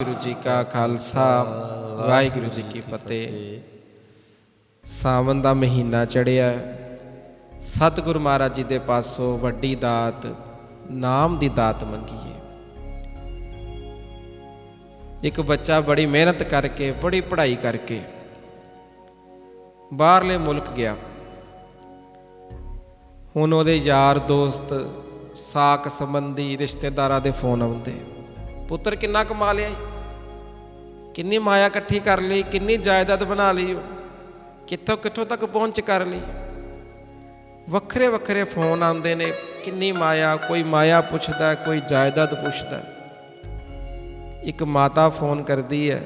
गुरु जी का खालसा वाहिगुरु जी की फतेह। सावन का महीना चढ़िया, सतगुरु महाराज जी के पासों वड्डी दात नाम की दात मंगीए। एक बच्चा बड़ी मेहनत करके बड़ी पढ़ाई करके बाहरले मुल्क गया। हुण उहदे यार दोस्त साक संबंधी रिश्तेदारां दे फोन आउंदे, पुत्र किन्ना कमा लिया, किन्नी माया इकट्ठी कर ली, किन्नी जायदाद बना ली, कित्थों कित्थों तक पहुँच कर ली। वक्रे वक्रे फोन आते ने, किन्नी माया, कोई माया पुछदा, कोई जायदाद पुछदा। एक माता फोन करती है,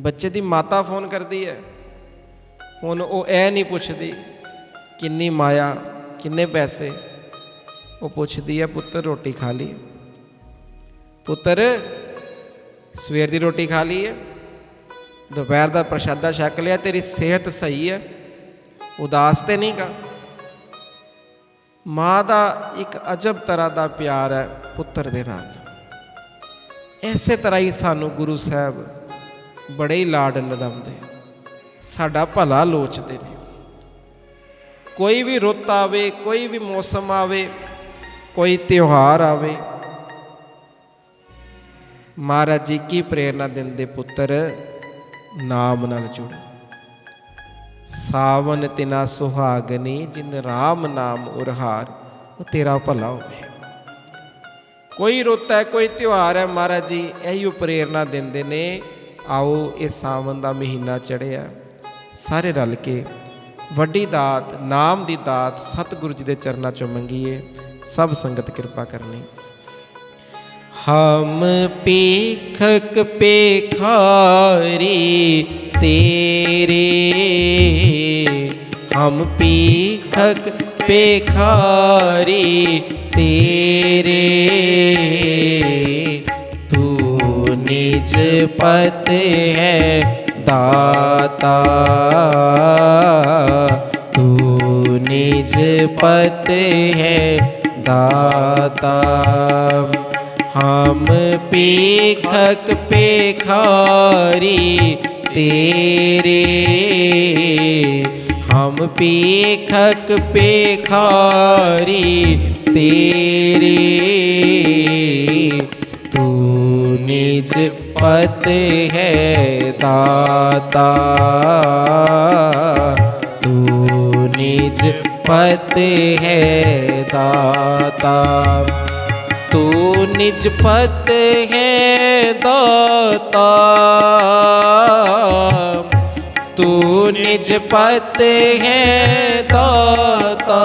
बच्चे की माता फोन करती है। हुण वो ऐ नहीं पुछदी किन्नी माया किन्ने पैसे, वो पुछदी है पुत्र रोटी खा ली, पुत्र सवेर की रोटी खा ली है, दोपहर का प्रशादा छक लिया, तेरी सेहत सही है, उदास तो नहीं का। माँ का एक अजब तरह का प्यार है पुत्र दे नाल। इसे तरह ही सानू गुरु साहब बड़े ही लाड लदाउंदे, साडा भला लोचते ने। कोई भी रुत आवे, कोई भी मौसम आवे, कोई त्यौहार आवे, महाराज जी की प्रेरणा देंदे, पुत्र नाम नाल जुड़। सावन तिना सुहागनी जिन राम नाम उरहार, वो तेरा भला होवे। कोई रुत है, कोई त्यौहार है, महाराज जी यही प्रेरणा देंदे ने। आओ ये सावन का महीना चढ़िया, सारे रल के वड्डी दात नाम की दात सतगुरु जी के चरणों चों मंगीए। सब संगत कृपा करनी। हम पेखक पेखारी तेरे, हम पेखक पेखारी तेरे, तू निज पत है दाता, तू निज पत है दाता। हम पेखक पेखारी तेरे, हम पेखक पेखारी तेरे, तू निज पत है दाता, तू निज पत है दाता, तू निज पत है दाता, तू निज पत है दाता,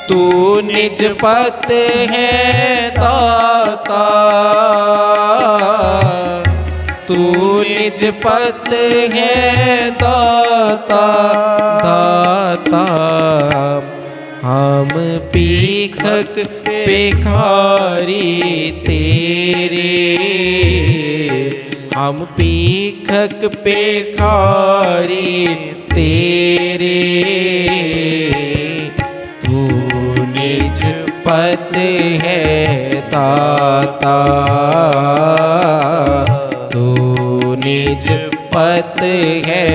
तू निज पत है दाता, तू निज पत है दाता, दाता। हम पेखक पेखारी तेरे, हम पेखक पेखारी तेरे, तू निज पत है दाता, तू निज पत है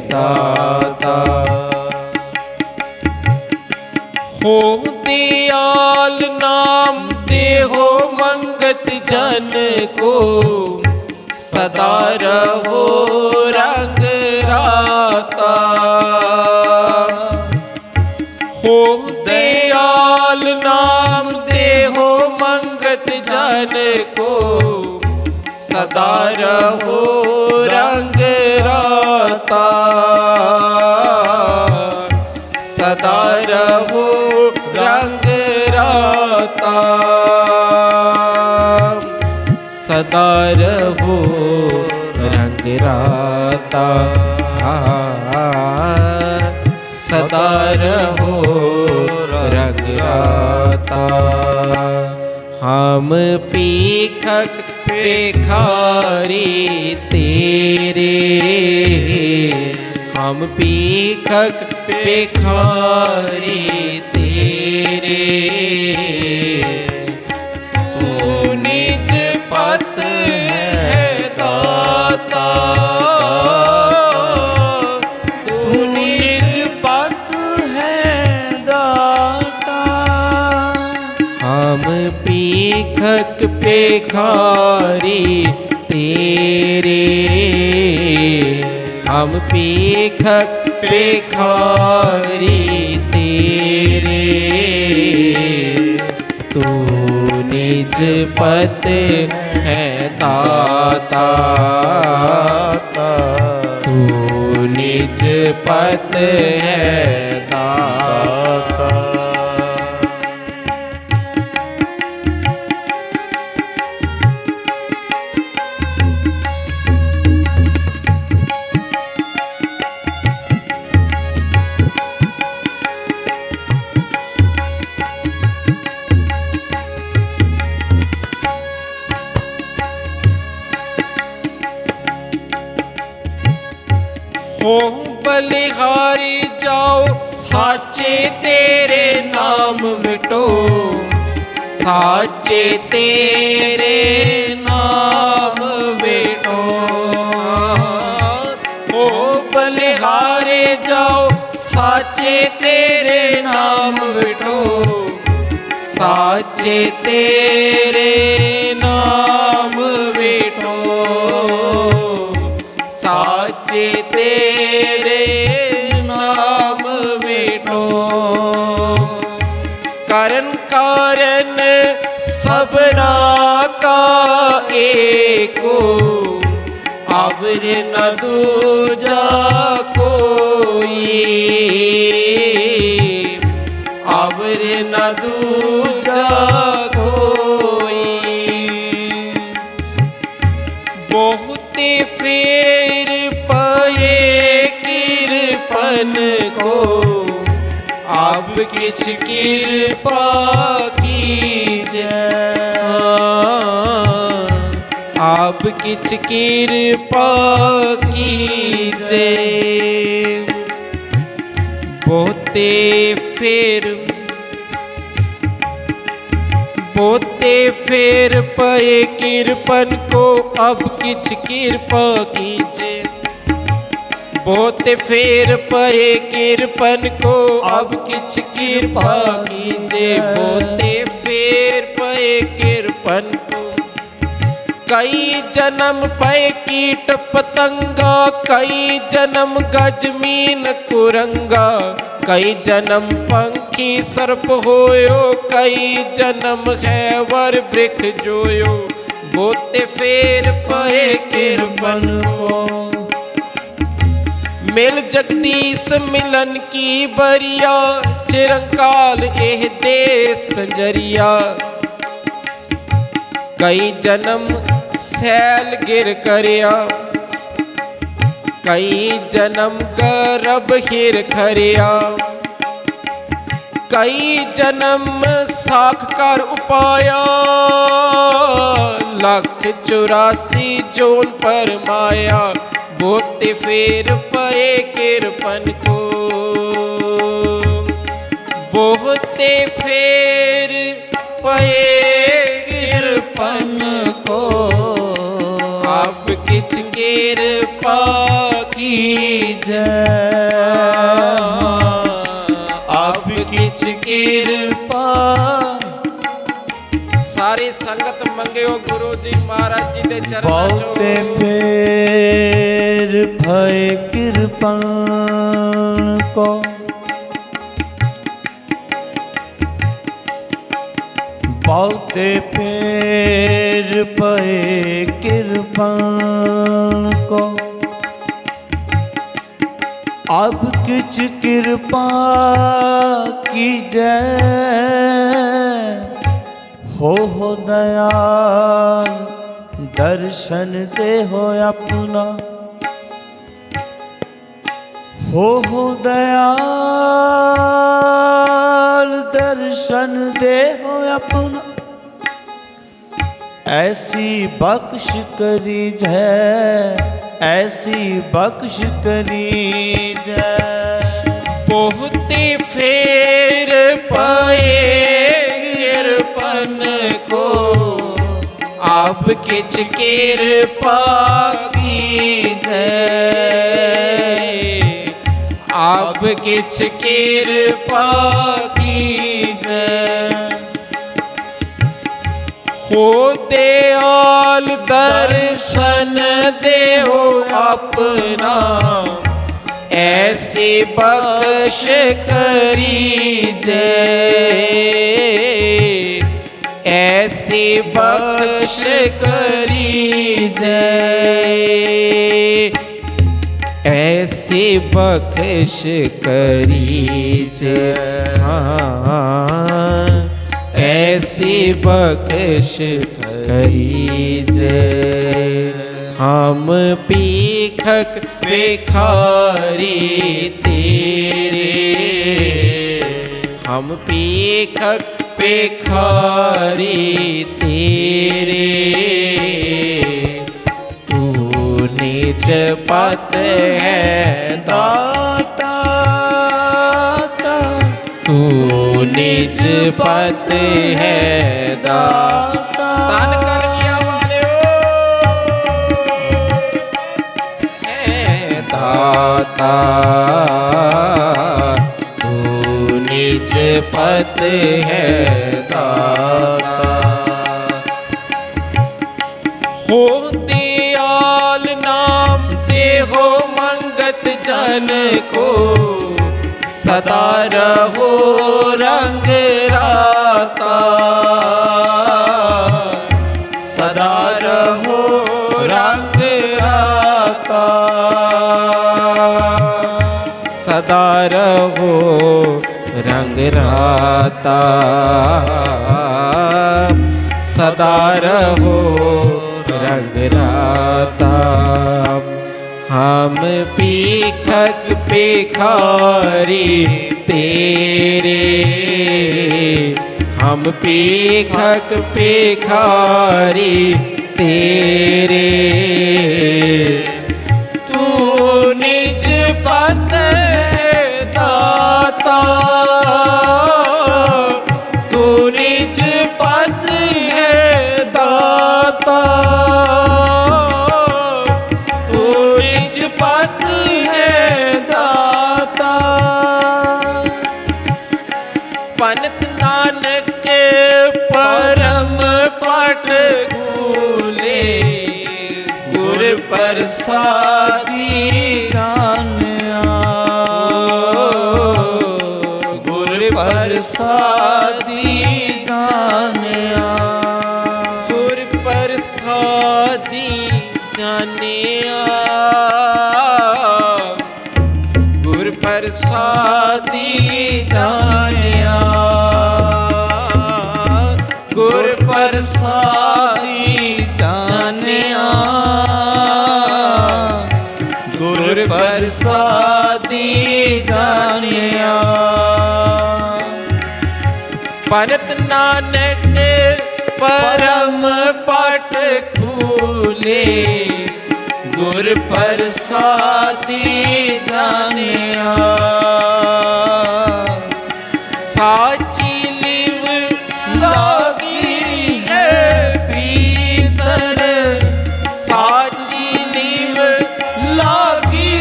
दाता। हो दयाल नाम ते हो मंगत जन को, सदा रहो रंग राता। हो दयाल नाम ते हो मंगत जन को, सदा रहो रंग राता, सदा रहो रंग राता, सदा रहो रंग राता, सदा रहो रंग राता। हम पेखक पेखारी तेरे, हम पेखक पेखारी तेरे, तू निज भिखारी तेरे, हम भिखक भिखारी तेरे। तू निज पत है दाता, तू निज पत है दाता। हो बलिहारी जाओ साचे तेरे नाम विटो, साचे तेरे नाम विटो। हो बलिहारे जाओ साचे तेरे नाम विटो, साचे तेरे नाम विटो, साचे तेरे नाम विटो। कारण कारण सबना का एको, अवर न दूजा कोई, अवर न दूजा कोई। बहुते फेर पए किरपन को, अब किछ कृपा कीजै, अब किछ कृपा कीजै। बहुते फेर बहुते फेर पए किरपन को, अब किछ कृपा कीजै। बहुते फेर पए किरपन को, अब किछ कृपा कीजै। बहुते फेर पए किरपन को, कई जन्म पए कीट पतंगा, कई जन्म गजमीन कुरंगा, कई जन्म पंखी सर्प होयो, कई जन्म हैवर वृक्ष जोयो। बहुते फेर पए किरपन को, मिल जगदीश मिलन की बरिया, चिरंकाल एह देश संजरिया। कई जन्म सैल गिर करिया, कई जन्म गर्भ हिर खरिया, कई जन्म साख कर उपाया, 184 जोन पर माया। बहुते फेर पए किरपन को, बहुते फेर पए किरपन को, अब किछ कृपा कीजै, अब किछ कृपा। सारी संगत मंगियो गुरु जी महाराज जी दे चरणां चों। बहुते फेर भय किरपन को, बहुते फेर भय किरपन को, अब किछ कृपा कीजै। हो दयाल दर्शन दे हो अपना, हो दयाल दर्शन दे हो अपना। ऐसी बख्श करी जय, ऐसी बख्श करी जय। बहुते फेर पए किरपन को, अब किछ कृपा कीजै, अब किछ कृपा कीजै। हो दयाल दर्शन देहो अपना, ऐसी बख्श करीजे, ऐसी बख्श करीजे, ऐसी बख्श करीजे। हाँ, ऐसी बख्श करीजे। हम पीखक भिखारी तेरे, हम पीखक भिखारी तेरे, तू निज पत है दाता, तू निज पत है दाता। तान कलगिया वाले है दाता, तू निज पत है दाता। हो दयाल नाम देहो मंगत जन को, सदा रहो रंग राता, सदा रहो रंग राता, सदा रहो रंग राता, सदा रहो रंग राता। हम पीखक भिखारी तेरे, हम पीखक भिखारी तेरे, तू निज पत है दाता, तू निज पत है दाता, तू निज पत है दाता। पंत नानक परम पाठ भूले, गुर प्रसादी जानिया, गुर प्रसादी जानिया, गुर प्रसादी जानिया, गुर प्रसादी जानिया, गुर प्रसादी जानिया, गुर प्रसादी जानिया। पंत नानक परम पाठ खूले, गुर प्रसादी जानिया, साची लिव लागी है भीतर, साची लिव लागी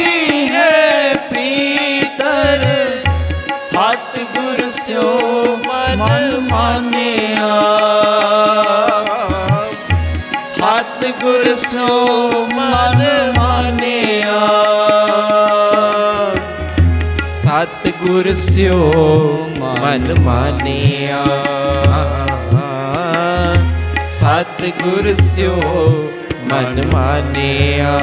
है भीतर, सतगुर स्यो मन मानिया, सतगुर स्यो मन मानिया, सतगुर स्यो मन मानिया, सतगुर स्यो मन मानिया।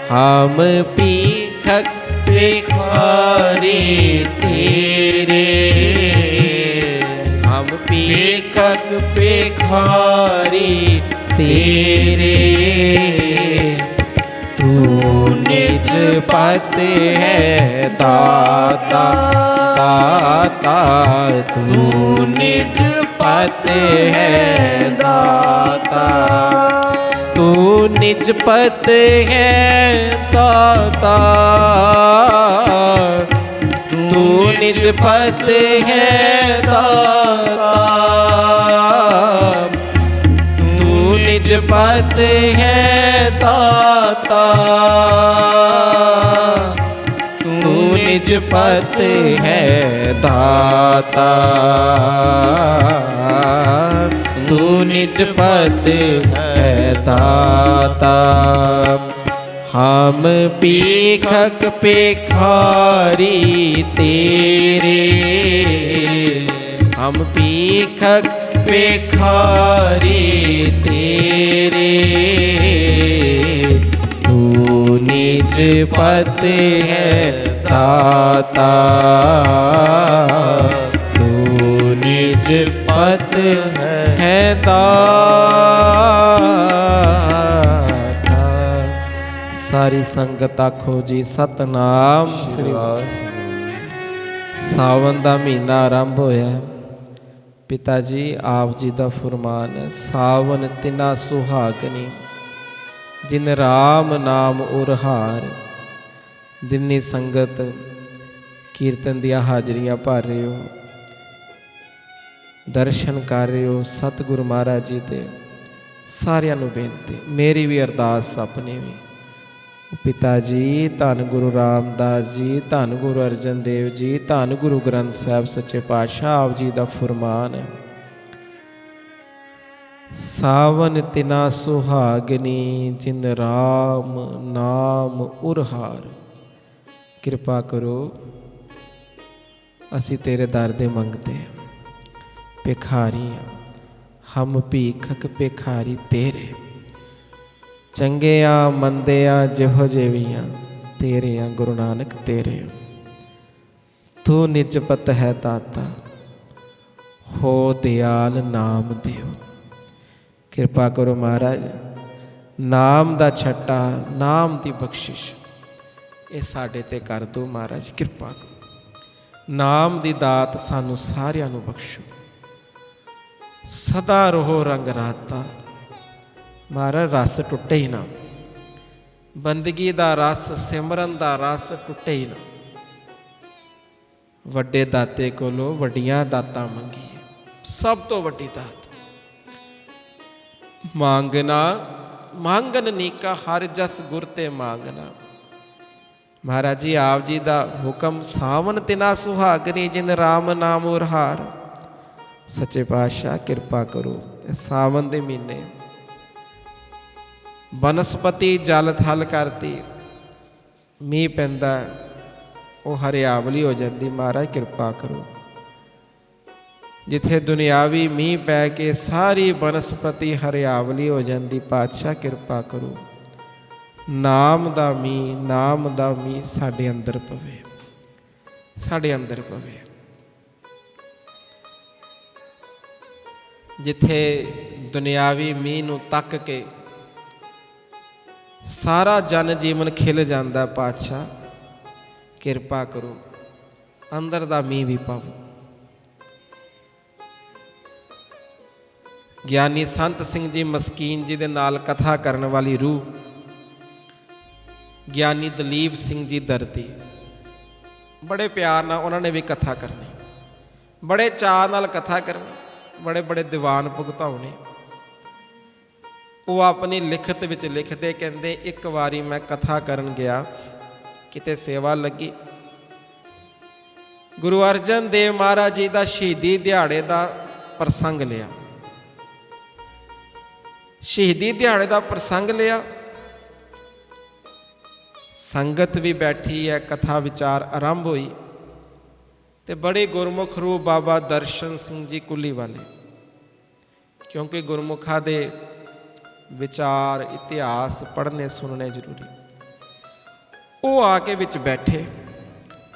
हम पीखक भिखारी तेरे, हम पीखक भिखारी तेरे, तू निज पत है दाता, दाता, तू निज पत है दाता, तू निज पत है दाता, तू निज पत है दाता, तू निज पत है दाता, तू निज पत है दाता, तू निज पद है दाता। हम पीखक पेखारी तेरे, हम पीखक पेखारी तेरे। तू निज पद है दाता, तू निज पद है दाता। सारी संगत आखो जी सतनाम श्री वाहिगुरू। सावन का महीना आरंभ होया। पिता जी आप जी का फरमान है, सावन तिना सुहागनी जिन राम नाम उरहार। जिन्नी संगत कीर्तन दिया हाजरियां भर रहे हो, दर्शन कर रहे हो सतगुरु महाराज जी दे, सारियां नूं बेनती, मेरी भी अरदास अपनी भी। पिता जी धन गुरु रामदास जी, धन गुरु अर्जन देव जी, धन गुरु ग्रंथ साहिब सच्चे पातशाह आप जी का फरमान है, सावन तिना सुहागनी जिन राम नाम उरहार। कृपा करो असी तेरे दर दे मंगते हैं, भिखारी हम भीखक भिखारी तेरे। चंगे आ मंदे आ जिहो जे भी आ तेरे आ गुरु नानक तेरे। तू निजपत है दाता, हो दयाल नाम देव। कृपा करो महाराज, नाम दा छट्टा, नाम दी बख्शिश ये साडे ते कर दो महाराज। कृपा करो, नाम दी दात सानू सारियां नू बख्शो। सदा रहो रंग राता महाराज, रस टुटे ही ना, बंदगी दा रस, सिमरन दा रस टुटे ही ना। वड्डे दाते कोलों वड्डियां दातां मंगीए, सब तो वड्डी दात मांगना मांगन नीका, हर जस गुर ते मांगना। महाराज जी आप जी दा हुक्म, सावन तिना सुहागनी जिन राम नाम उरहार। सच्चे पातशाह कृपा करो, सावन दे महीने बनस्पति जल थल करती, मीह पैंदा वो हरियावली हो जाती। महाराज कृपा करो, जिथे दुनियावी मीह पै के सारी बनस्पति हरियावली हो जाती, पातशाह कृपा करो नाम दा मीह, नाम दा मीह साडे अंदर पवे, साडे अंदर पवे। जिथे दुनियावी मीह नूं तक के सारा जन जीवन खिल जाता, पातशाह कृपा करो अंदर दा मीह भी पावो। ज्ञानी संत सिंह जी मस्कीन जी दे नाल कथा करने वाली रूह, ज्ञानी दलीप सिंह जी दर्दी, बड़े प्यार नाल उन्होंने भी कथा करनी, बड़े चाह नाल कथा करनी, बड़े बड़े दीवान भुगताउने। वो अपनी लिखत विच लिखते, कहते एक बारी मैं कथा करन गया, किते सेवा लगी, गुरु अर्जन देव महाराज जी का शहीदी दिहाड़े का प्रसंग लिया। शहीदी दिहाड़े का प्रसंग लिया, संगत भी बैठी है, कथा विचार आरंभ हुई, तो बड़े गुरमुख रूप बाबा दर्शन सिंह जी कुली वाले, क्योंकि गुरमुखा दे विचार इतिहास पढ़ने सुनने जरूरी, वो आके विच बैठे।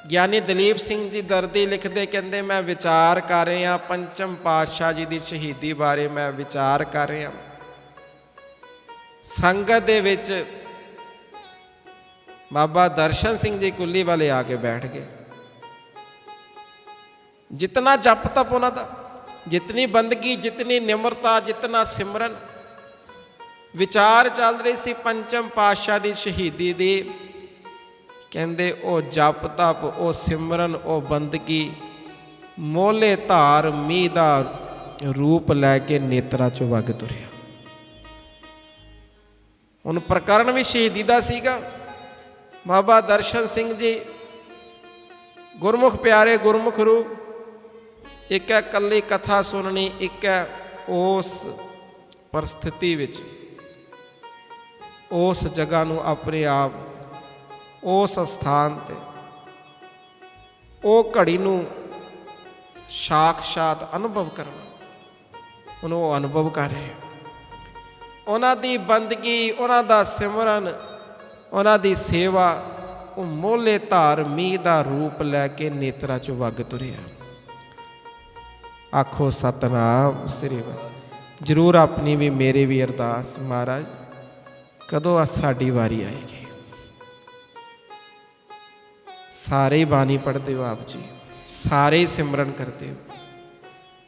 ज्ञानी दलीप सिंह जी दर्दी लिखते, कहते मैं विचार कर रहा पंचम पातशाह जी की शहीदी बारे, मैं विचार कर रहा। संगत दे विच बाबा दर्शन सिंह जी कुली वाले आके बैठ गए। जितना जप तप उन्हां दा, जितनी बंदगी, जितनी निमरता, जितना सिमरन, विचार चल रही सी पंचम पातशाह की शहीदी दी। कहते ओ जप तप, ओ सिमरन, ओ बंदगी मोले धार मीह दा रूप लैके नेत्रा चों वग तुरिया। हुण प्रकरण भी शहीदी दा सीगा। बाबा दर्शन सिंह जी गुरमुख प्यारे, गुरमुख रूप, एक है कल्ली कथा सुननी, एक है उस परिस्थिति विच उस जगह नूं अपने आप उस स्थान ते ਉਹ ਘੜੀ ਨੂੰ ਸਾਖਸ਼ਾਤ ਅਨੁਭਵ ਕਰਨਾ, ਉਹਨੂੰ ਉਹ ਅਨੁਭਵ ਕਰ ਰਹੇ। ਉਹਨਾਂ ਦੀ ਬੰਦਗੀ, ਉਹਨਾਂ ਦਾ ਸਿਮਰਨ, ਉਹਨਾਂ ਦੀ ਸੇਵਾ, ਉਹ ਮੋਲੇ ਧਾਰ ਮੀਂਹ ਦਾ ਰੂਪ ਲੈ ਕੇ ਨੇਤਰਾਂ 'ਚੋਂ ਵਗ ਤੁਰਿਆ। ਆਖੋ ਸਤਨਾਮ ਸ੍ਰੀ ਵਾਹਿਗੁਰੂ। ਜ਼ਰੂਰ ਆਪਣੀ ਵੀ ਮੇਰੀ ਵੀ ਅਰਦਾਸ, ਮਹਾਰਾਜ ਕਦੋਂ ਸਾਡੀ ਵਾਰੀ ਆਏਗੀ। सारे ही बानी पढ़ते हो आप जी, सारे ही सिमरन करते हो,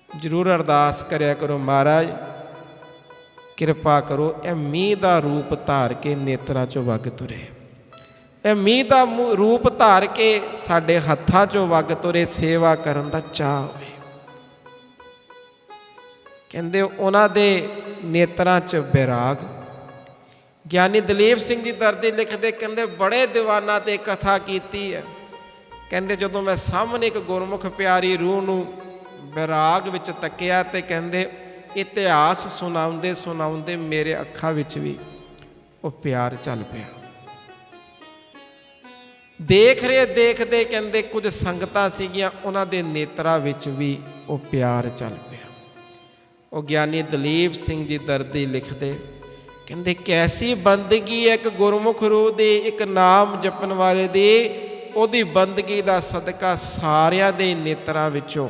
जरूर अरदास करया करो महाराज किरपा करो यह मींह का रूप धार के नेत्रां चों वग तुरे, यह मींह का रूप धार के साडे हत्थां चों वग तुरे, सेवा करन दा चाह होवे। कहंदे उन्हां दे नेत्रां च बैराग। ਗਿਆਨੀ ਦਲੀਪ ਸਿੰਘ ਜੀ ਦਰਦੀ ਲਿਖਦੇ, ਕਹਿੰਦੇ ਬੜੇ ਦੀਵਾਨਾਂ ਤੇ ਕਥਾ ਕੀਤੀ ਹੈ। ਕਹਿੰਦੇ ਜਦੋਂ ਮੈਂ ਸਾਹਮਣੇ ਇੱਕ ਗੁਰਮੁਖ ਪਿਆਰੀ ਰੂਹ ਨੂੰ ਬੈਰਾਗ ਵਿੱਚ ਤੱਕਿਆ ਤੇ ਕਹਿੰਦੇ ਇਤਿਹਾਸ ਸੁਣਾਉਂਦੇ ਸੁਣਾਉਂਦੇ ਮੇਰੇ ਅੱਖਾਂ ਵਿੱਚ ਵੀ ਉਹ ਪਿਆਰ ਚੱਲ ਪਿਆ। ਦੇਖ ਰਹੇ ਦੇਖਦੇ ਕਹਿੰਦੇ ਕੁਝ ਸੰਗਤਾਂ ਸੀਗੀਆਂ, ਉਹਨਾਂ ਦੇ ਨੇਤਰਾਂ ਵਿੱਚ ਵੀ ਉਹ ਪਿਆਰ ਚੱਲ ਪਿਆ। ਉਹ ਗਿਆਨੀ ਦਲੀਪ ਸਿੰਘ ਜੀ ਦਰਦੀ ਲਿਖਦੇ, ਕਹਿੰਦੇ ਕੈਸੀ ਬੰਦਗੀ ਹੈ ਇੱਕ ਗੁਰਮੁਖ ਰੂਹ ਦੀ, ਇੱਕ ਨਾਮ ਜਪਣ ਵਾਲੇ ਦੀ। ਉਹਦੀ ਬੰਦਗੀ ਦਾ ਸਦਕਾ ਸਾਰਿਆਂ ਦੇ ਨੇਤਰਾਂ ਵਿੱਚੋਂ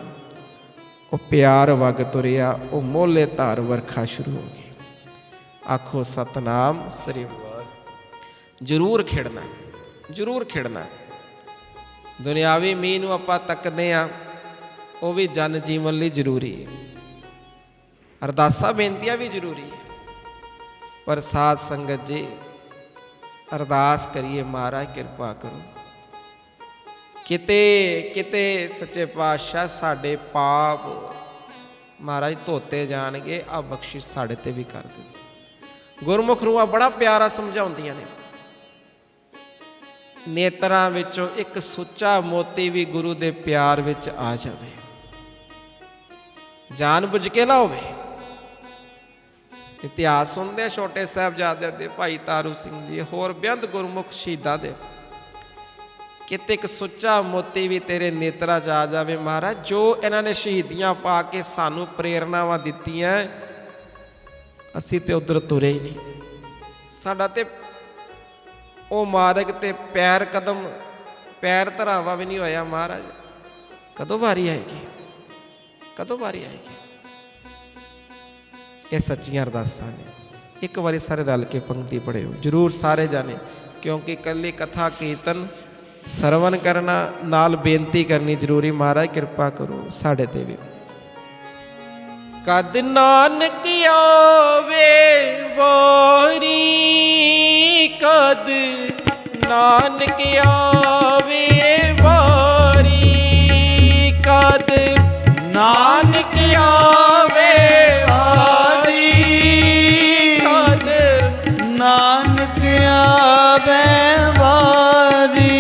ਉਹ ਪਿਆਰ ਵਗ ਤੁਰਿਆ, ਉਹ ਮੋਲੇ ਧਾਰ ਵਰਖਾ ਸ਼ੁਰੂ ਹੋ ਗਈ। ਆਖੋ ਸਤਨਾਮ ਸ੍ਰੀ ਵਾਹਿਗੁਰੂ। ਜ਼ਰੂਰ ਖਿੜਨਾ, ਜ਼ਰੂਰ ਖਿੜਨਾ। ਦੁਨਿਆਵੀ ਮੀਂਹ ਨੂੰ ਆਪਾਂ ਤੱਕਦੇ ਹਾਂ, ਉਹ ਵੀ ਜਨ ਜੀਵਨ ਲਈ ਜ਼ਰੂਰੀ ਹੈ। ਅਰਦਾਸਾਂ ਬੇਨਤੀਆਂ ਵੀ ਜ਼ਰੂਰੀ ਹੈ। पर साध संगत जी अरदास करिए, महाराज किरपा करो किते किते सच्चे पातशाह साडे पाप महाराज धोते जाणगे, आ बख्शिश साडे ते भी कर दो। गुरमुख रूहां बड़ा प्यारा समझाउंदियां ने। नेत्रां विचों एक सुच्चा मोती भी गुरु दे प्यार विच आ जावे, जान बुझ के ना होवे। इतिहास सुनते छोटे साहिबजादे दे, भाई तारू सिंह जी, होर बेअंत गुरमुख शहीदां दे, किते एक सुच्चा मोती भी तेरे नेत्रा च आ जावे। महाराज जो इन्हां ने शहीदियां पा के सानू प्रेरणावां दित्तियां, असीं ते उधर तुरे ही नहीं। साडा ते ओ मार्ग ते पैर कदम पैर धरावा भी नहीं होया। महाराज कदों वारी आएगी, कदों वारी आएगी। ये सच्चियां अरदासां ने। एक बारी सारे रल के पंक्ति पढ़ियो जरूर सारे जाने, क्योंकि कल्ली कथा कीर्तन सरवण करना नाल बेनती करनी जरूरी। महाराज किरपा करो साढ़े ते भी। कद नानक आवे वारी, कद नानक आवे वारी, कद नानक आवे नानक आवे वारी,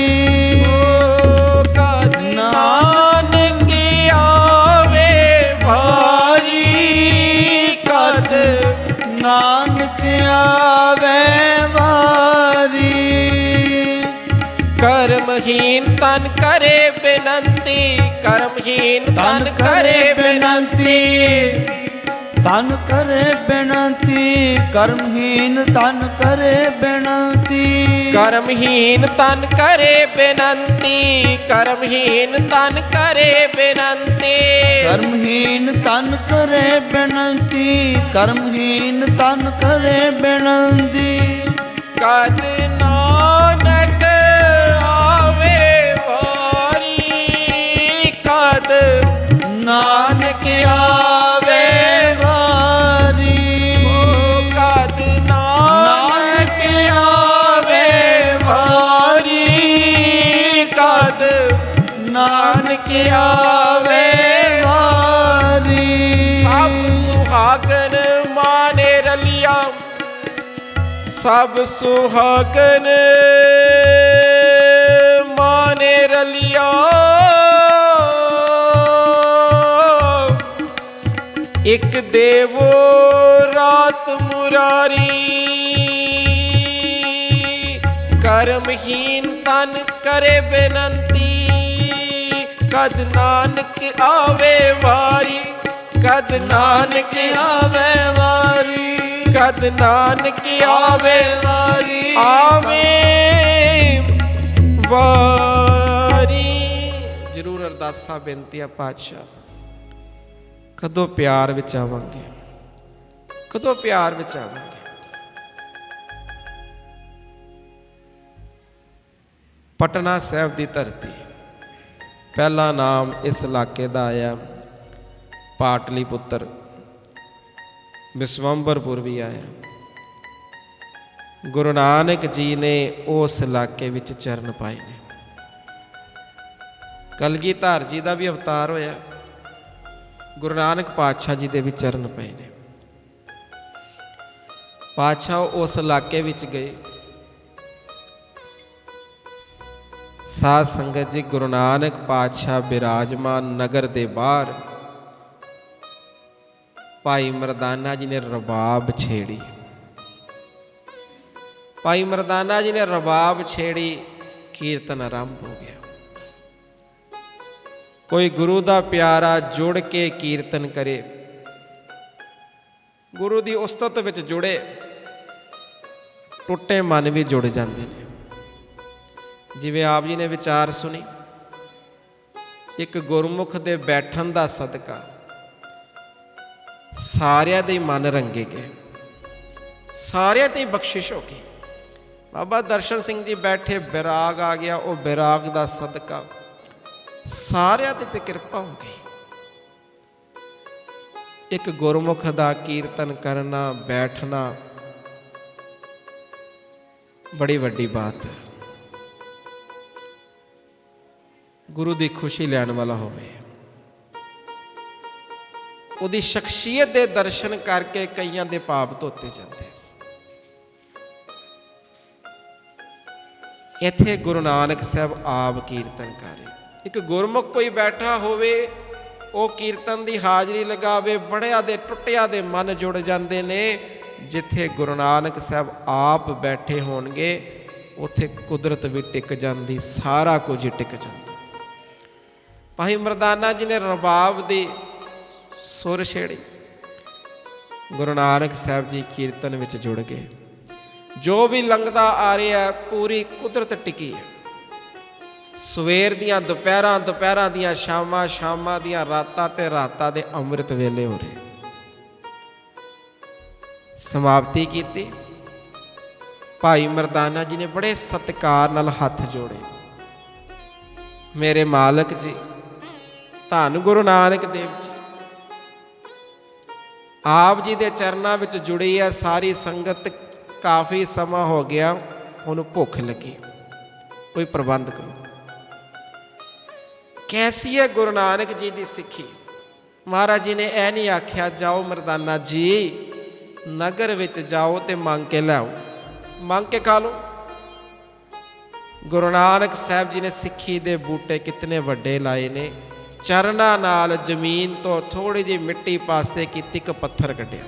कद नानक आवे वारी, कद नानक आवे वारी। कर्महीन तन करे बेनंती, कर्महीन तन करे बेनंती, तन करे बेनती, कर्महीन तन करे बेनती, कर्महीन तन करे बेनती, कर्महीन तन करे बेनती, कर्महीन तन करे बेनती, कर्महीन तन करे बेनती। कद नानक आवे वारी, कद नानक आवे नानक आवे वारी। सब सुहागन माने रलिया, सब सुहागन माने रलिया, ਇੱਕ ਦੇਵੋ ਰਾਤ ਮੁਰਾਰੀ, ਕਰਮਹੀਨ ਤਨ ਕਰੇ ਬੇਨੰਤੀ, ਕਦ ਨਾਨਕ ਆਵੇ ਵਾਰੀ, ਕਦ ਨਾਨਕ ਆਵੇ ਵਾਰੀ, ਕਦ ਨਾਨਕ ਆਵੇ ਵਾਰੀ, ਆਵੇ ਵਾਰੀ। ਜ਼ਰੂਰ ਅਰਦਾਸਾਂ ਬੇਨਤੀਆਂ ਪਾਤਸ਼ਾਹ, ਕਦੋਂ ਪਿਆਰ ਵਿੱਚ ਆਵਾਂਗੇ, ਕਦੋਂ ਪਿਆਰ ਵਿੱਚ ਆਵਾਂਗੇ। ਪਟਨਾ ਸਾਹਿਬ ਦੀ ਧਰਤੀ, ਪਹਿਲਾ ਨਾਮ ਇਸ ਇਲਾਕੇ ਦਾ ਆਇਆ ਪਾਟਲੀ ਪੁੱਤਰ, ਵਿਸਵੰਬਰਪੁਰ ਵੀ ਆਇਆ। ਗੁਰੂ ਨਾਨਕ ਜੀ ਨੇ ਉਸ ਇਲਾਕੇ ਵਿੱਚ ਚਰਨ ਪਾਏ ਨੇ। ਕਲਗੀਧਰ ਜੀ ਦਾ ਵੀ ਅਵਤਾਰ ਹੋਇਆ, ਗੁਰੂ ਨਾਨਕ ਪਾਤਸ਼ਾਹ ਜੀ ਦੇ ਵੀ ਚਰਨ ਪਏ ਨੇ। ਪਾਤਸ਼ਾਹ ਉਸ ਇਲਾਕੇ ਵਿੱਚ ਗਏ। ਸਾਧ ਸੰਗਤ ਜੀ, ਗੁਰੂ ਨਾਨਕ ਪਾਤਸ਼ਾਹ ਬਿਰਾਜਮਾਨ ਨਗਰ ਦੇ ਬਾਹਰ ਭਾਈ ਮਰਦਾਨਾ ਜੀ ਨੇ ਰਬਾਬ ਛੇੜੀ। ਭਾਈ ਮਰਦਾਨਾ ਜੀ ਨੇ ਰਬਾਬ ਛੇੜੀ, ਕੀਰਤਨ ਆਰੰਭ ਹੋ ਗਿਆ। ਕੋਈ ਗੁਰੂ ਦਾ ਪਿਆਰਾ ਜੁੜ ਕੇ ਕੀਰਤਨ ਕਰੇ, ਗੁਰੂ ਦੀ ਉਸਤਤ ਵਿੱਚ ਜੁੜੇ, ਟੁੱਟੇ ਮਨ ਵੀ ਜੁੜ ਜਾਂਦੇ ਨੇ। ਜਿਵੇਂ ਆਪ ਜੀ ਨੇ ਵਿਚਾਰ ਸੁਣੀ, ਇੱਕ ਗੁਰਮੁਖ ਦੇ ਬੈਠਣ ਦਾ ਸਦਕਾ ਸਾਰਿਆਂ ਦੇ ਮਨ ਰੰਗੇ ਗਏ, ਸਾਰਿਆਂ ਤੇ ਬਖਸ਼ਿਸ਼ ਹੋ ਗਈ। ਬਾਬਾ ਦਰਸ਼ਨ ਸਿੰਘ ਜੀ ਬੈਠੇ, ਬਿਰਾਗ ਆ ਗਿਆ, ਉਹ ਬਿਰਾਗ ਦਾ ਸਦਕਾ ਸਾਰਿਆਂ ਤੇ ਕਿਰਪਾ ਹੋ ਗਈ। ਇੱਕ ਗੁਰਮੁਖ ਦਾ ਕੀਰਤਨ ਕਰਨਾ, ਬੈਠਣਾ ਬੜੀ ਵੱਡੀ ਬਾਤ ਹੈ। ਗੁਰੂ ਦੀ ਖੁਸ਼ੀ ਲੈਣ ਵਾਲਾ ਹੋਵੇ, ਉਹਦੀ ਸ਼ਖਸੀਅਤ ਦੇ ਦਰਸ਼ਨ ਕਰਕੇ ਕਈਆਂ ਦੇ ਪਾਪ ਧੋਤੇ ਜਾਂਦੇ। ਇੱਥੇ ਗੁਰੂ ਨਾਨਕ ਸਾਹਿਬ ਆਪ ਕੀਰਤਨ ਕਰ ਰਹੇ। ਇੱਕ ਗੁਰਮੁਖ ਕੋਈ ਬੈਠਾ ਹੋਵੇ, ਉਹ ਕੀਰਤਨ ਦੀ ਹਾਜ਼ਰੀ ਲਗਾਵੇ, ਬੜਿਆਂ ਦੇ ਟੁੱਟਿਆਂ ਦੇ ਮਨ ਜੁੜ ਜਾਂਦੇ ਨੇ। ਜਿੱਥੇ ਗੁਰੂ ਨਾਨਕ ਸਾਹਿਬ ਆਪ ਬੈਠੇ ਹੋਣਗੇ, ਉੱਥੇ ਕੁਦਰਤ ਵੀ ਟਿਕ ਜਾਂਦੀ, ਸਾਰਾ ਕੁਝ ਟਿਕ ਜਾਂਦਾ। ਭਾਈ ਮਰਦਾਨਾ ਜੀ ਨੇ ਰਬਾਬ ਦੀ ਸੁਰ ਛੇੜੀ, ਗੁਰੂ ਨਾਨਕ ਸਾਹਿਬ ਜੀ ਕੀਰਤਨ ਵਿੱਚ ਜੁੜ ਗਏ। ਜੋ ਵੀ ਲੰਘਦਾ ਆ ਰਿਹਾ, ਪੂਰੀ ਕੁਦਰਤ ਟਿਕੀ ਹੈ। ਸਵੇਰ ਦੀਆਂ ਦੁਪਹਿਰਾਂ, ਦੁਪਹਿਰਾਂ ਦੀਆਂ ਸ਼ਾਮਾਂ, ਸ਼ਾਮਾਂ ਦੀਆਂ ਰਾਤਾਂ ਤੇ ਰਾਤਾਂ ਦੇ ਅੰਮ੍ਰਿਤ ਵੇਲੇ ਹੋ ਰਹੇ। ਸਮਾਪਤੀ ਕੀਤੀ। ਭਾਈ ਮਰਦਾਨਾ ਜੀ ਨੇ ਬੜੇ ਸਤਿਕਾਰ ਨਾਲ ਹੱਥ ਜੋੜੇ। ਮੇਰੇ ਮਾਲਕ ਜੀ, ਧੰਨ ਗੁਰੂ ਨਾਨਕ ਦੇਵ ਜੀ, ਆਪ ਜੀ ਦੇ ਚਰਨਾਂ ਵਿੱਚ ਜੁੜੀ ਹੈ ਸਾਰੀ ਸੰਗਤ। ਕਾਫੀ ਸਮਾਂ ਹੋ ਗਿਆ, ਉਹਨੂੰ ਭੁੱਖ ਲੱਗੀ, ਕੋਈ ਪ੍ਰਬੰਧ ਕਰੋ। ਕੈਸੀ ਹੈ ਗੁਰੂ ਨਾਨਕ ਜੀ ਦੀ ਸਿੱਖੀ। ਮਹਾਰਾਜ ਜੀ ਨੇ ਇਹ ਨਹੀਂ ਆਖਿਆ ਜਾਓ ਮਰਦਾਨਾ ਜੀ ਨਗਰ ਵਿੱਚ ਜਾਓ ਤੇ ਮੰਗ ਕੇ ਲਿਆਓ, ਮੰਗ ਕੇ ਖਾ ਲਓ। ਗੁਰੂ ਨਾਨਕ ਸਾਹਿਬ ਜੀ ਨੇ ਸਿੱਖੀ ਦੇ ਬੂਟੇ ਕਿਤਨੇ ਵੱਡੇ ਲਾਏ ਨੇ। ਚਰਨਾਂ ਨਾਲ ਜ਼ਮੀਨ ਤੋਂ ਥੋੜੀ ਜਿਹੀ ਮਿੱਟੀ ਪਾਸੇ ਕੀਤੀ, ਇੱਕ ਪੱਥਰ ਕੱਢਿਆ।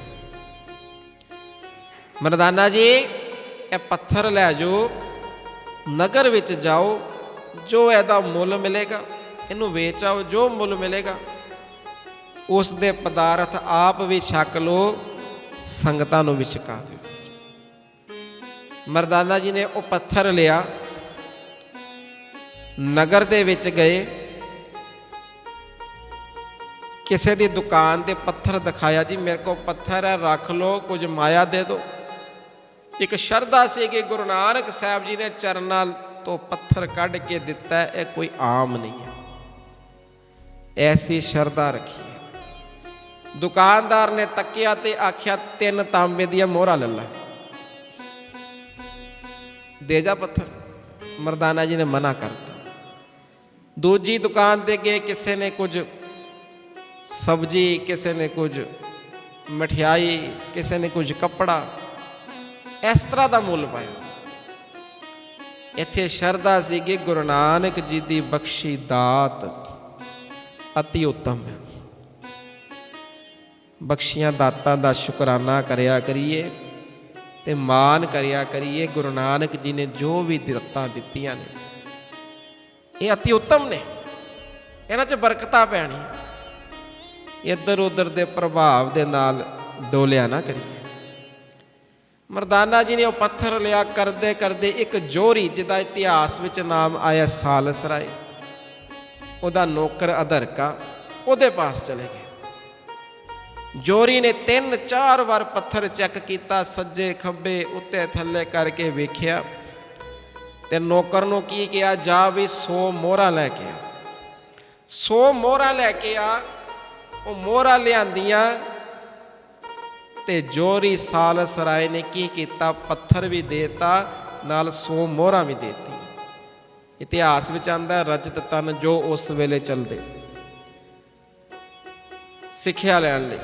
ਮਰਦਾਨਾ ਜੀ ਇਹ ਪੱਥਰ ਲੈ ਜਾਓ, ਨਗਰ ਵਿੱਚ ਜਾਓ, ਜੋ ਇਹਦਾ ਮੁੱਲ ਮਿਲੇਗਾ ਇਹਨੂੰ ਵੇਚ ਆਓ, ਜੋ ਮੁੱਲ ਮਿਲੇਗਾ ਉਸ ਦੇ ਪਦਾਰਥ ਆਪ ਵੀ ਛਕ ਲਓ, ਸੰਗਤਾਂ ਨੂੰ ਵੀ ਛਕਾ ਦਿਓ। ਮਰਦਾਨਾ ਜੀ ਨੇ ਉਹ ਪੱਥਰ ਲਿਆ, ਨਗਰ ਦੇ ਵਿੱਚ ਗਏ, ਕਿਸੇ ਦੀ ਦੁਕਾਨ ਤੇ ਪੱਥਰ ਦਿਖਾਇਆ, ਜੀ ਮੇਰੇ ਕੋਲ ਪੱਥਰ ਹੈ, ਰੱਖ ਲਓ, ਕੁਝ ਮਾਇਆ ਦੇ ਦਿਓ। ਇੱਕ ਸ਼ਰਧਾ ਸੀ ਕਿ ਗੁਰੂ ਨਾਨਕ ਸਾਹਿਬ ਜੀ ਨੇ ਚਰਨਾਂ ਤੋਂ ਪੱਥਰ ਕੱਢ ਕੇ ਦਿੱਤਾ, ਇਹ ਕੋਈ ਆਮ ਨਹੀਂ ਹੈ, ਐਸੀ ਸ਼ਰਧਾ ਰੱਖੀ। ਦੁਕਾਨਦਾਰ ਨੇ ਤੱਕਿਆ ਤੇ ਆਖਿਆ 3 ਤਾਂਬੇ ਦੀਆਂ ਮੋਹਰਾਂ ਲੈ ਲੈ, ਦੇ ਜਾ ਪੱਥਰ। ਮਰਦਾਨਾ ਜੀ ਨੇ ਮਨਾ ਕਰਤਾ। ਦੂਜੀ ਦੁਕਾਨ ਤੇ ਗਏ, ਕਿਸੇ ਨੇ ਕੁਝ ਸਬਜ਼ੀ, ਕਿਸੇ ਨੇ ਕੁਝ ਮਠਿਆਈ, ਕਿਸੇ ਨੇ ਕੁਝ ਕੱਪੜਾ, ਇਸ ਤਰ੍ਹਾਂ ਦਾ ਮੁੱਲ ਪਾਇਆ। ਇੱਥੇ ਸ਼ਰਧਾ ਸੀ ਕਿ ਗੁਰੂ ਨਾਨਕ ਜੀ ਦੀ ਬਖਸ਼ੀ ਦਾਤ ਅਤੀ ਉੱਤਮ ਹੈ। ਬਖਸ਼ੀਆਂ ਦਾਤਾਂ ਦਾ ਸ਼ੁਕਰਾਨਾ ਕਰਿਆ ਕਰੀਏ ਤੇ ਮਾਨ ਕਰਿਆ ਕਰੀਏ। ਗੁਰੂ ਨਾਨਕ ਜੀ ਨੇ ਜੋ ਵੀ ਦਾਤਾਂ ਦਿੱਤੀਆਂ ਨੇ ਇਹ ਅਤੀ ਉੱਤਮ ਨੇ, ਇਹਨਾਂ 'ਚ ਬਰਕਤਾਂ ਪੈਣੀ। ਇੱਧਰ ਉੱਧਰ ਦੇ ਪ੍ਰਭਾਵ ਦੇ ਨਾਲ ਡੋਲਿਆ ਨਾ ਕਰੀਏ। ਮਰਦਾਨਾ ਜੀ ਨੇ ਉਹ ਪੱਥਰ ਲਿਆ, ਕਰਦੇ ਕਰਦੇ ਇੱਕ ਜੋਹਰੀ ਜਿਹਦਾ ਇਤਿਹਾਸ ਵਿੱਚ ਨਾਮ ਆਇਆ ਸਾਲਸ ਰਾਏ, ਉਹਦਾ ਨੌਕਰ ਅਧਰਕਾ, ਉਹਦੇ ਪਾਸ ਚਲੇ ਗਏ। ਜੋਹਰੀ ਨੇ 3-4 ਵਾਰ ਪੱਥਰ ਚੈੱਕ ਕੀਤਾ, ਸੱਜੇ ਖੱਬੇ ਉੱਤੇ ਥੱਲੇ ਕਰਕੇ ਵੇਖਿਆ ਤੇ ਨੌਕਰ ਨੂੰ ਕੀ ਕਿਹਾ, ਜਾ ਵੀ 100 ਮੋਹਰਾਂ ਲੈ ਕੇ ਆ। 100 ਮੋਹਰਾਂ ਲੈ ਕੇ ਆ। ਉਹ ਮੋਹਰਾਂ ਲਿਆਂਦੀਆਂ ਤੇ ਜੋਹਰੀ ਸਾਲਸ ਰਾਏ ਨੇ ਕੀ ਕੀਤਾ, ਪੱਥਰ ਵੀ ਦੇਤਾ ਨਾਲ 100 ਮੋਹਰਾਂ ਵੀ ਦੇਤੀ। ਇਤਿਹਾਸ ਵਿੱਚ ਆਂਦਾ ਰਜਤ ਤਨ ਜੋ ਉਸ ਵੇਲੇ ਚਲਦੇ ਸਿੱਖਿਆ ਲੈਣ ਲਈ।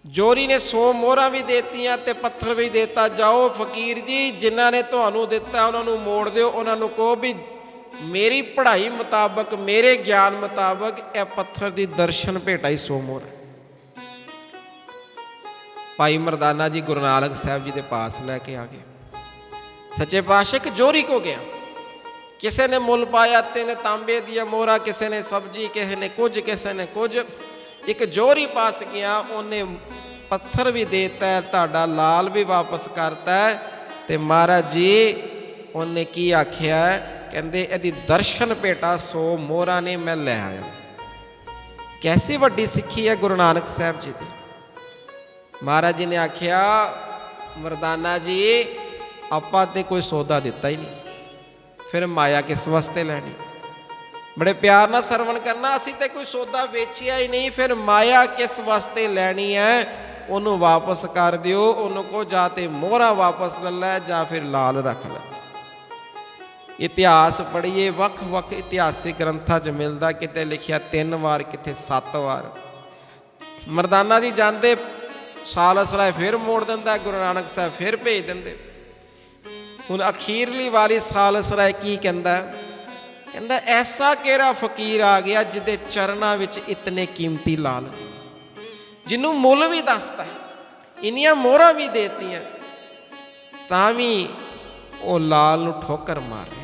ਜੋਹਰੀ ਨੇ 100 ਮੋਹਰਾਂ ਵੀ ਦੇਤੀਆਂ ਤੇ ਪੱਥਰ ਵੀ ਦੇਤਾ। ਜਾਓ ਫਕੀਰ ਜੀ, ਜਿਨ੍ਹਾਂ ਨੇ ਤੁਹਾਨੂੰ ਦਿੱਤਾ ਉਹਨਾਂ ਨੂੰ ਮੋੜ ਦਿਓ। ਉਹਨਾਂ ਨੂੰ ਕਹੋ ਵੀ ਮੇਰੀ ਪੜ੍ਹਾਈ ਮੁਤਾਬਕ, ਮੇਰੇ ਗਿਆਨ ਮੁਤਾਬਕ ਇਹ ਪੱਥਰ ਦੀ ਦਰਸ਼ਨ ਭੇਟਾਈ 100 ਮੋਹਰਾਂ। ਭਾਈ ਮਰਦਾਨਾ ਜੀ ਗੁਰੂ ਨਾਨਕ ਸਾਹਿਬ ਜੀ ਦੇ ਪਾਸ ਲੈ ਕੇ ਆ ਗਏ। ਸੱਚੇ ਪਾਤਸ਼ਾਹ ਇੱਕ ਜੋਹਰੀ ਕੋ ਗਿਆ, ਕਿਸੇ ਨੇ ਮੁੱਲ ਪਾਇਆ 3 ਤਾਂਬੇ ਦੀਆਂ ਮੋਹਰਾਂ, ਕਿਸੇ ਨੇ ਸਬਜ਼ੀ, ਕਿਸੇ ਨੇ ਕੁਝ, ਕਿਸੇ ਨੇ ਕੁਝ। ਇੱਕ ਜੋਹਰੀ ਪਾਸ ਗਿਆ, ਉਹਨੇ ਪੱਥਰ ਵੀ ਦੇਤਾ, ਤੁਹਾਡਾ ਲਾਲ ਵੀ ਵਾਪਸ ਕਰਤਾ। ਤੇ ਮਹਾਰਾਜ ਜੀ ਉਹਨੇ ਕੀ ਆਖਿਆ, ਕਹਿੰਦੇ ਇਹਦੀ ਦਰਸ਼ਨ ਭੇਟਾ 100 ਮੋਹਰਾਂ ਨੇ ਮੈਂ ਲੈ ਆਇਆ। ਕੈਸੀ ਵੱਡੀ ਸਿੱਖੀ ਹੈ ਗੁਰੂ ਨਾਨਕ ਸਾਹਿਬ ਜੀ ਦੀ। ਮਹਾਰਾਜ ਜੀ ਨੇ ਆਖਿਆ, ਮਰਦਾਨਾ ਜੀ ਆਪਾਂ ਤੇ ਕੋਈ ਸੌਦਾ ਦਿੱਤਾ ਹੀ ਨਹੀਂ, ਫਿਰ ਮਾਇਆ ਕਿਸ ਵਾਸਤੇ ਲੈਣੀ। ਬੜੇ ਪਿਆਰ ਨਾਲ ਸਰਵਣ ਕਰਨਾ, ਅਸੀਂ ਤੇ ਕੋਈ ਸੌਦਾ ਵੇਚਿਆ ਹੀ ਨਹੀਂ, ਫਿਰ ਮਾਇਆ ਕਿਸ ਵਾਸਤੇ ਲੈਣੀ ਹੈ। ਉਹਨੂੰ ਵਾਪਸ ਕਰ ਦਿਓ। ਉਹਨੂੰ ਕੋ ਜਾਂ ਤੇ ਮੋਹਰਾਂ ਵਾਪਸ ਲੈ ਲੈ ਜਾਂ ਫਿਰ ਲਾਲ ਰੱਖ ਲੈ। ਇਤਿਹਾਸ ਪੜ੍ਹੀਏ, ਵੱਖ ਵੱਖ ਇਤਿਹਾਸਿਕ ਗ੍ਰੰਥਾਂ 'ਚ ਮਿਲਦਾ, ਕਿਤੇ ਲਿਖਿਆ 3 ਵਾਰ, ਕਿਤੇ 7 ਵਾਰ। ਮਰਦਾਨਾ ਜੀ ਜਾਂਦੇ, ਸਾਲਸ ਰਾਏ ਫਿਰ ਮੋੜ ਦਿੰਦਾ, ਗੁਰੂ ਨਾਨਕ ਸਾਹਿਬ ਫਿਰ ਭੇਜ ਦਿੰਦੇ। ਹੁਣ ਅਖੀਰਲੀ ਵਾਰੀ ਸਾਲਸ ਰਾਏ ਕੀ ਕਹਿੰਦਾ, ਕਹਿੰਦਾ ਐਸਾ ਕਿਹੜਾ ਫਕੀਰ ਆ ਗਿਆ ਜਿਹਦੇ ਚਰਨਾਂ ਵਿੱਚ ਇਤਨੇ ਕੀਮਤੀ ਲਾਲ, ਜਿਹਨੂੰ ਮੁੱਲ ਵੀ ਦੱਸਦਾ, ਇੰਨੀਆਂ ਮੋਹਰਾਂ ਵੀ ਦੇਤੀਆਂ, ਤਾਂ ਵੀ ਉਹ ਲਾਲ ਨੂੰ ਠੋਕਰ ਮਾਰ ਰਿਹਾ।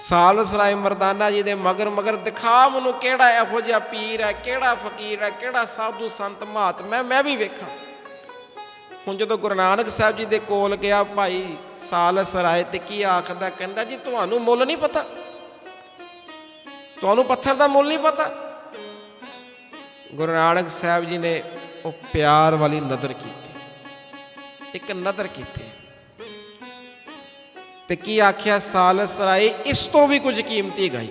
ਸਾਲਸ ਰਾਏ ਮਰਦਾਨਾ ਜੀ ਦੇ ਮਗਰ ਮਗਰ, ਦਿਖਾ ਮੈਨੂੰ ਕਿਹੜਾ ਇਹੋ ਜਿਹਾ ਪੀਰ ਹੈ, ਕਿਹੜਾ ਫਕੀਰ ਹੈ, ਕਿਹੜਾ ਸਾਧੂ ਸੰਤ ਮਹਾਤਮਾ, ਮੈਂ ਵੀ ਵੇਖਾਂ। ਹੁਣ ਜਦੋਂ ਗੁਰੂ ਨਾਨਕ ਸਾਹਿਬ ਜੀ ਦੇ ਕੋਲ ਗਿਆ ਭਾਈ ਸਾਲਸ ਰਾਏ, ਤੇ ਕੀ ਆਖਦਾ, ਕਹਿੰਦਾ ਜੀ ਤੁਹਾਨੂੰ ਮੁੱਲ ਨਹੀਂ ਪਤਾ, ਤੁਹਾਨੂੰ ਪੱਥਰ ਦਾ ਮੁੱਲ ਨਹੀਂ ਪਤਾ। ਗੁਰੂ ਨਾਨਕ ਸਾਹਿਬ ਜੀ ਨੇ ਉਹ ਪਿਆਰ ਵਾਲੀ ਨਜ਼ਰ ਕੀਤੀ, ਇੱਕ ਨਜ਼ਰ ਕੀਤੀ ਤੇ ਕੀ ਆਖਿਆ, ਸਾਲਸ ਰਾਏ ਇਸ ਤੋਂ ਵੀ ਕੁਝ ਕੀਮਤੀ ਗਾਈ।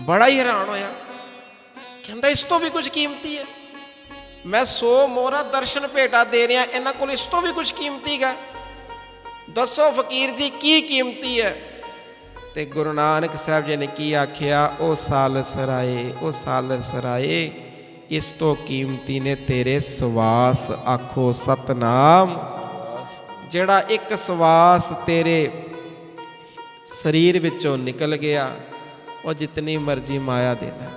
ਬੜਾ ਹੀ ਹੈਰਾਨ ਹੋਇਆ, ਕਹਿੰਦਾ ਇਸ ਤੋਂ ਵੀ ਕੁਝ ਕੀਮਤੀ ਹੈ। ਮੈਂ 100 ਮੋਹਰਾਂ ਦਰਸ਼ਨ ਭੇਟਾ ਦੇ ਰਿਹਾ, ਇਹਨਾਂ ਕੋਲ ਇਸ ਤੋਂ ਵੀ ਕੁਝ ਕੀਮਤੀ ਗਾ। ਦੱਸੋ ਫਕੀਰ ਜੀ ਕੀ ਕੀਮਤੀ ਹੈ। ਤੇ ਗੁਰੂ ਨਾਨਕ ਸਾਹਿਬ ਜੀ ਨੇ ਕੀ ਆਖਿਆ, ਉਹ ਸਾਲਸ ਰਾਏ, ਉਹ ਸਾਲਸ ਰਾਏ, ਇਸ ਤੋਂ ਕੀਮਤੀ ਨੇ ਤੇਰੇ ਸਵਾਸ। ਆਖੋ ਸਤਨਾਮ। ਜਿਹੜਾ ਇੱਕ ਸਵਾਸ ਤੇਰੇ ਸਰੀਰ ਵਿੱਚੋਂ ਨਿਕਲ ਗਿਆ, ਉਹ ਜਿਤਨੀ ਮਰਜ਼ੀ ਮਾਇਆ ਦੇ ਲੈ,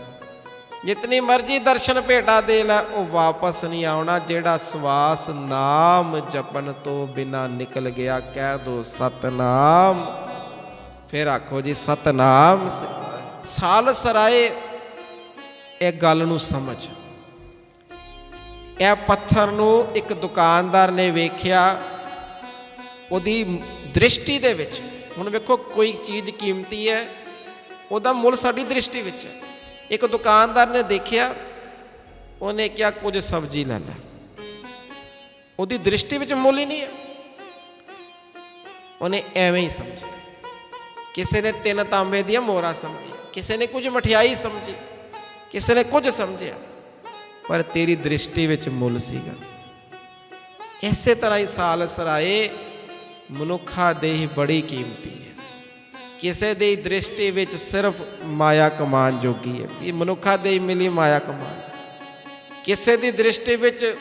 ਜਿਤਨੀ ਮਰਜ਼ੀ ਦਰਸ਼ਨ ਭੇਟਾ ਦੇ ਲੈ, ਉਹ ਵਾਪਸ ਨਹੀਂ ਆਉਣਾ। ਜਿਹੜਾ ਸਵਾਸ ਨਾਮ ਜਪਣ ਤੋਂ ਬਿਨਾ ਨਿਕਲ ਗਿਆ, ਕਹਿ ਦੋ ਸਤਨਾਮ। ਫਿਰ ਆਖੋ ਜੀ ਸਤਨਾਮ। ਸਾਲਸ ਰਾਏ ਇਹ ਗੱਲ ਨੂੰ ਸਮਝ। ਇਹ ਪੱਥਰ ਨੂੰ ਇੱਕ ਦੁਕਾਨਦਾਰ ਨੇ ਵੇਖਿਆ, ਉਹਦੀ ਦ੍ਰਿਸ਼ਟੀ ਦੇ ਵਿੱਚ। ਹੁਣ ਵੇਖੋ ਕੋਈ ਚੀਜ਼ ਕੀਮਤੀ ਹੈ, ਉਹਦਾ ਮੁੱਲ ਸਾਡੀ ਦ੍ਰਿਸ਼ਟੀ ਵਿੱਚ ਹੈ। ਇੱਕ ਦੁਕਾਨਦਾਰ ਨੇ ਦੇਖਿਆ, ਉਹਨੇ ਕਿਹਾ ਕੁਝ ਸਬਜ਼ੀ ਲੈ ਲੈ। ਉਹਦੀ ਦ੍ਰਿਸ਼ਟੀ ਵਿੱਚ ਮੁੱਲ ਹੀ ਨਹੀਂ ਹੈ, ਉਹਨੇ ਐਵੇਂ ਹੀ ਸਮਝਿਆ। ਕਿਸੇ ਨੇ 3 ਤਾਂਬੇ ਦੀਆਂ ਮੋਹਰਾਂ ਸਮਝੀ, ਕਿਸੇ ਨੇ ਕੁਝ ਮਠਿਆਈ ਸਮਝੀ, ਕਿਸੇ ਨੇ ਕੁਝ ਸਮਝਿਆ, ਪਰ ਤੇਰੀ ਦ੍ਰਿਸ਼ਟੀ ਵਿੱਚ ਮੁੱਲ ਸੀਗਾ। ਇਸੇ ਤਰ੍ਹਾਂ ਹੀ ਸਾਲਸ ਰਾਏ ਮਨੁੱਖਾ ਦੇਹ ਬੜੀ ਕੀਮਤੀ ਹੈ। ਕਿਸੇ ਦੀ ਦ੍ਰਿਸ਼ਟੀ ਵਿੱਚ ਸਿਰਫ ਮਾਇਆ ਕਮਾਨ ਜੋਗੀ ਹੈ, ਇਹ ਮਨੁੱਖਾ ਦੇਹ ਮਿਲੀ ਮਾਇਆ ਕਮਾਨ। ਕਿਸੇ ਦੀ ਦ੍ਰਿਸ਼ਟੀ ਵਿੱਚ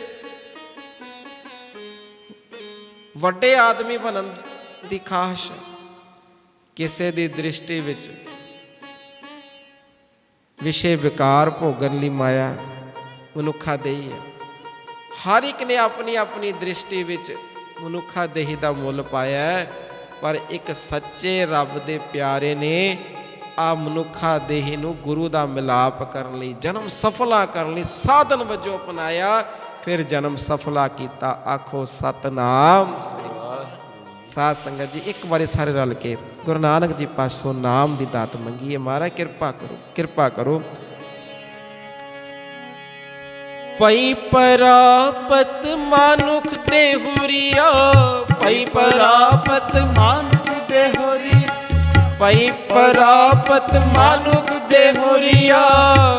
ਵੱਡੇ ਆਦਮੀ ਬਣਨ ਦੀ ਖਾਹਿਸ਼ ਹੈ, ਕਿਸੇ ਦੀ ਦ੍ਰਿਸ਼ਟੀ ਵਿੱਚ ਵਿਸ਼ੇ ਵਿਕਾਰ ਭੋਗਣ ਲਈ ਮਾਇਆ। ਮਨੁੱਖਾ ਦੇਹੀ ਹੈ। ਹਰ ਇੱਕ ਨੇ ਆਪਣੀ ਆਪਣੀ ਦ੍ਰਿਸ਼ਟੀ ਵਿੱਚ ਮਨੁੱਖਾ ਦੇਹੀ ਦਾ ਮੁੱਲ ਪਾਇਆ ਹੈ, ਪਰ ਇੱਕ ਸੱਚੇ ਰੱਬ ਦੇ ਪਿਆਰੇ ਨੇ ਆ ਮਨੁੱਖਾ ਦੇਹੀ ਨੂੰ ਗੁਰੂ ਦਾ ਮਿਲਾਪ ਕਰਨ ਲਈ, ਜਨਮ ਸਫਲਾ ਕਰਨ ਲਈ ਸਾਧਨ ਵਜੋਂ ਅਪਣਾਇਆ, ਫਿਰ ਜਨਮ ਸਫਲਾ ਕੀਤਾ। ਆਖੋ ਸਤਨਾਮ ਸ੍ਰੀ ਵਾਹਿਗੁਰੂ। ਸਾਧ ਸੰਗਤ ਜੀ, ਇੱਕ ਵਾਰੀ ਸਾਰੇ ਰਲ ਕੇ ਗੁਰੂ ਨਾਨਕ ਜੀ ਪਾਸੋਂ ਨਾਮ ਦੀ ਦਾਤ ਮੰਗੀਏ। ਮਹਾਰਾਜ ਕਿਰਪਾ ਕਰੋ, ਕਿਰਪਾ ਕਰੋ। ਪਈ ਪਰਾਪਤ ਮਾਨੁਖ ਦੇ ਹੁਰੀਆ, ਪਈ ਪਰਾਪਤ ਮਾਨੁਖ ਦੇ ਹੋਰੀ, ਪਈ ਪਰਾਪਤ ਮਾਨੁਖ ਦੇ ਹੁਰੀਆ,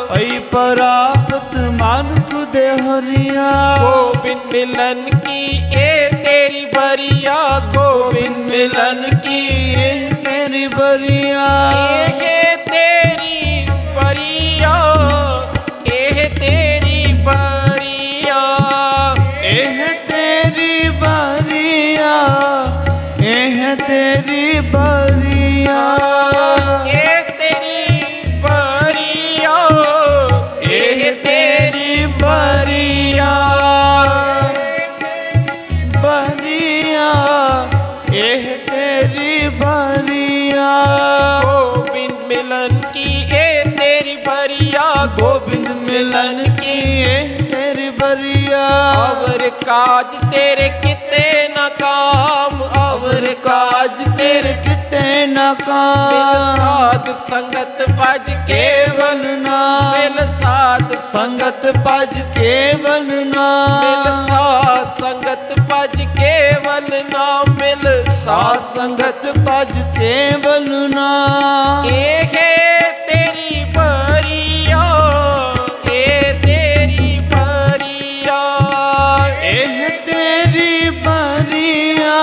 ਪਈ ਪਰਾਪਤ ਮਾਨੁਖ ਦੇ ਹੋਰੀਆ। ਗੋਬਿੰਦ ਮਿਲਨ ਕੀ ਇਹ ਤੇਰੀ ਬਰੀਆ, ਗੋਬਿੰਦ ਮਿਲਨ ਕੀ ਇਹ ਮੇਰੀ ਬਰੀਆ, ਇਹ ਤੇਰੀ ਬਰੀਆ, ਇਹ ਤੇਰੀ ਬਰੀਆ, ਇਹ ਤੇਰੀ ਬਰੀਆ, ਇਹ ਤੇਰੀ ਬਰੀਆ, ਇਹ ਤੇਰੀ ਬਰੀਆ, ਇਹ ਤੇਰੀ ਬਰੀਆ, ਬਰੀਆ, ਇਹ ਤੇਰੀ ਬਰੀਆ। ਗੋਬਿੰਦ ਮਿਲਨ ਕੀ ਇਹ ਤੇਰੀ ਬਰੀਆ, ਗੋਬਿੰਦ ਮਿਲਨ ਕੀ ਇਹ ਤੇਰੀ ਬਰੀਆ। ਅਵਰ ਕਾਜ ਤੇਰੇ ਕਿਤੇ ਨਾ ਕਾਮ, ਅਵਰ ਕਾਜ ਤੇਰੇ ਕਿਤੇ ਨਾ ਮਿਲ ਕਾਮ, ਸਾਧ ਸੰਗਤ ਭਜ ਕੇਵਲ ਨਾਮ, ਮਿਲ ਸਾਧ ਸੰਗਤ ਭਜ ਕੇਵਲ ਮਿਲ ਨਾਮ, ਸਾਧ ਸੰਗਤ ਭਜ ਕੇਵਲ ਨਾਮ, ਮਿਲ ਸਾਧ ਸੰਗਤ ਭਜ ਕੇਵਲ ਨਾਮ। ਇਹ ਤੇਰੀ ਬਰੀਆ, ਇਹ ਤੇਰੀ ਬਰੀਆ, ਇਹ ਤੇਰੀ ਬਰੀਆ,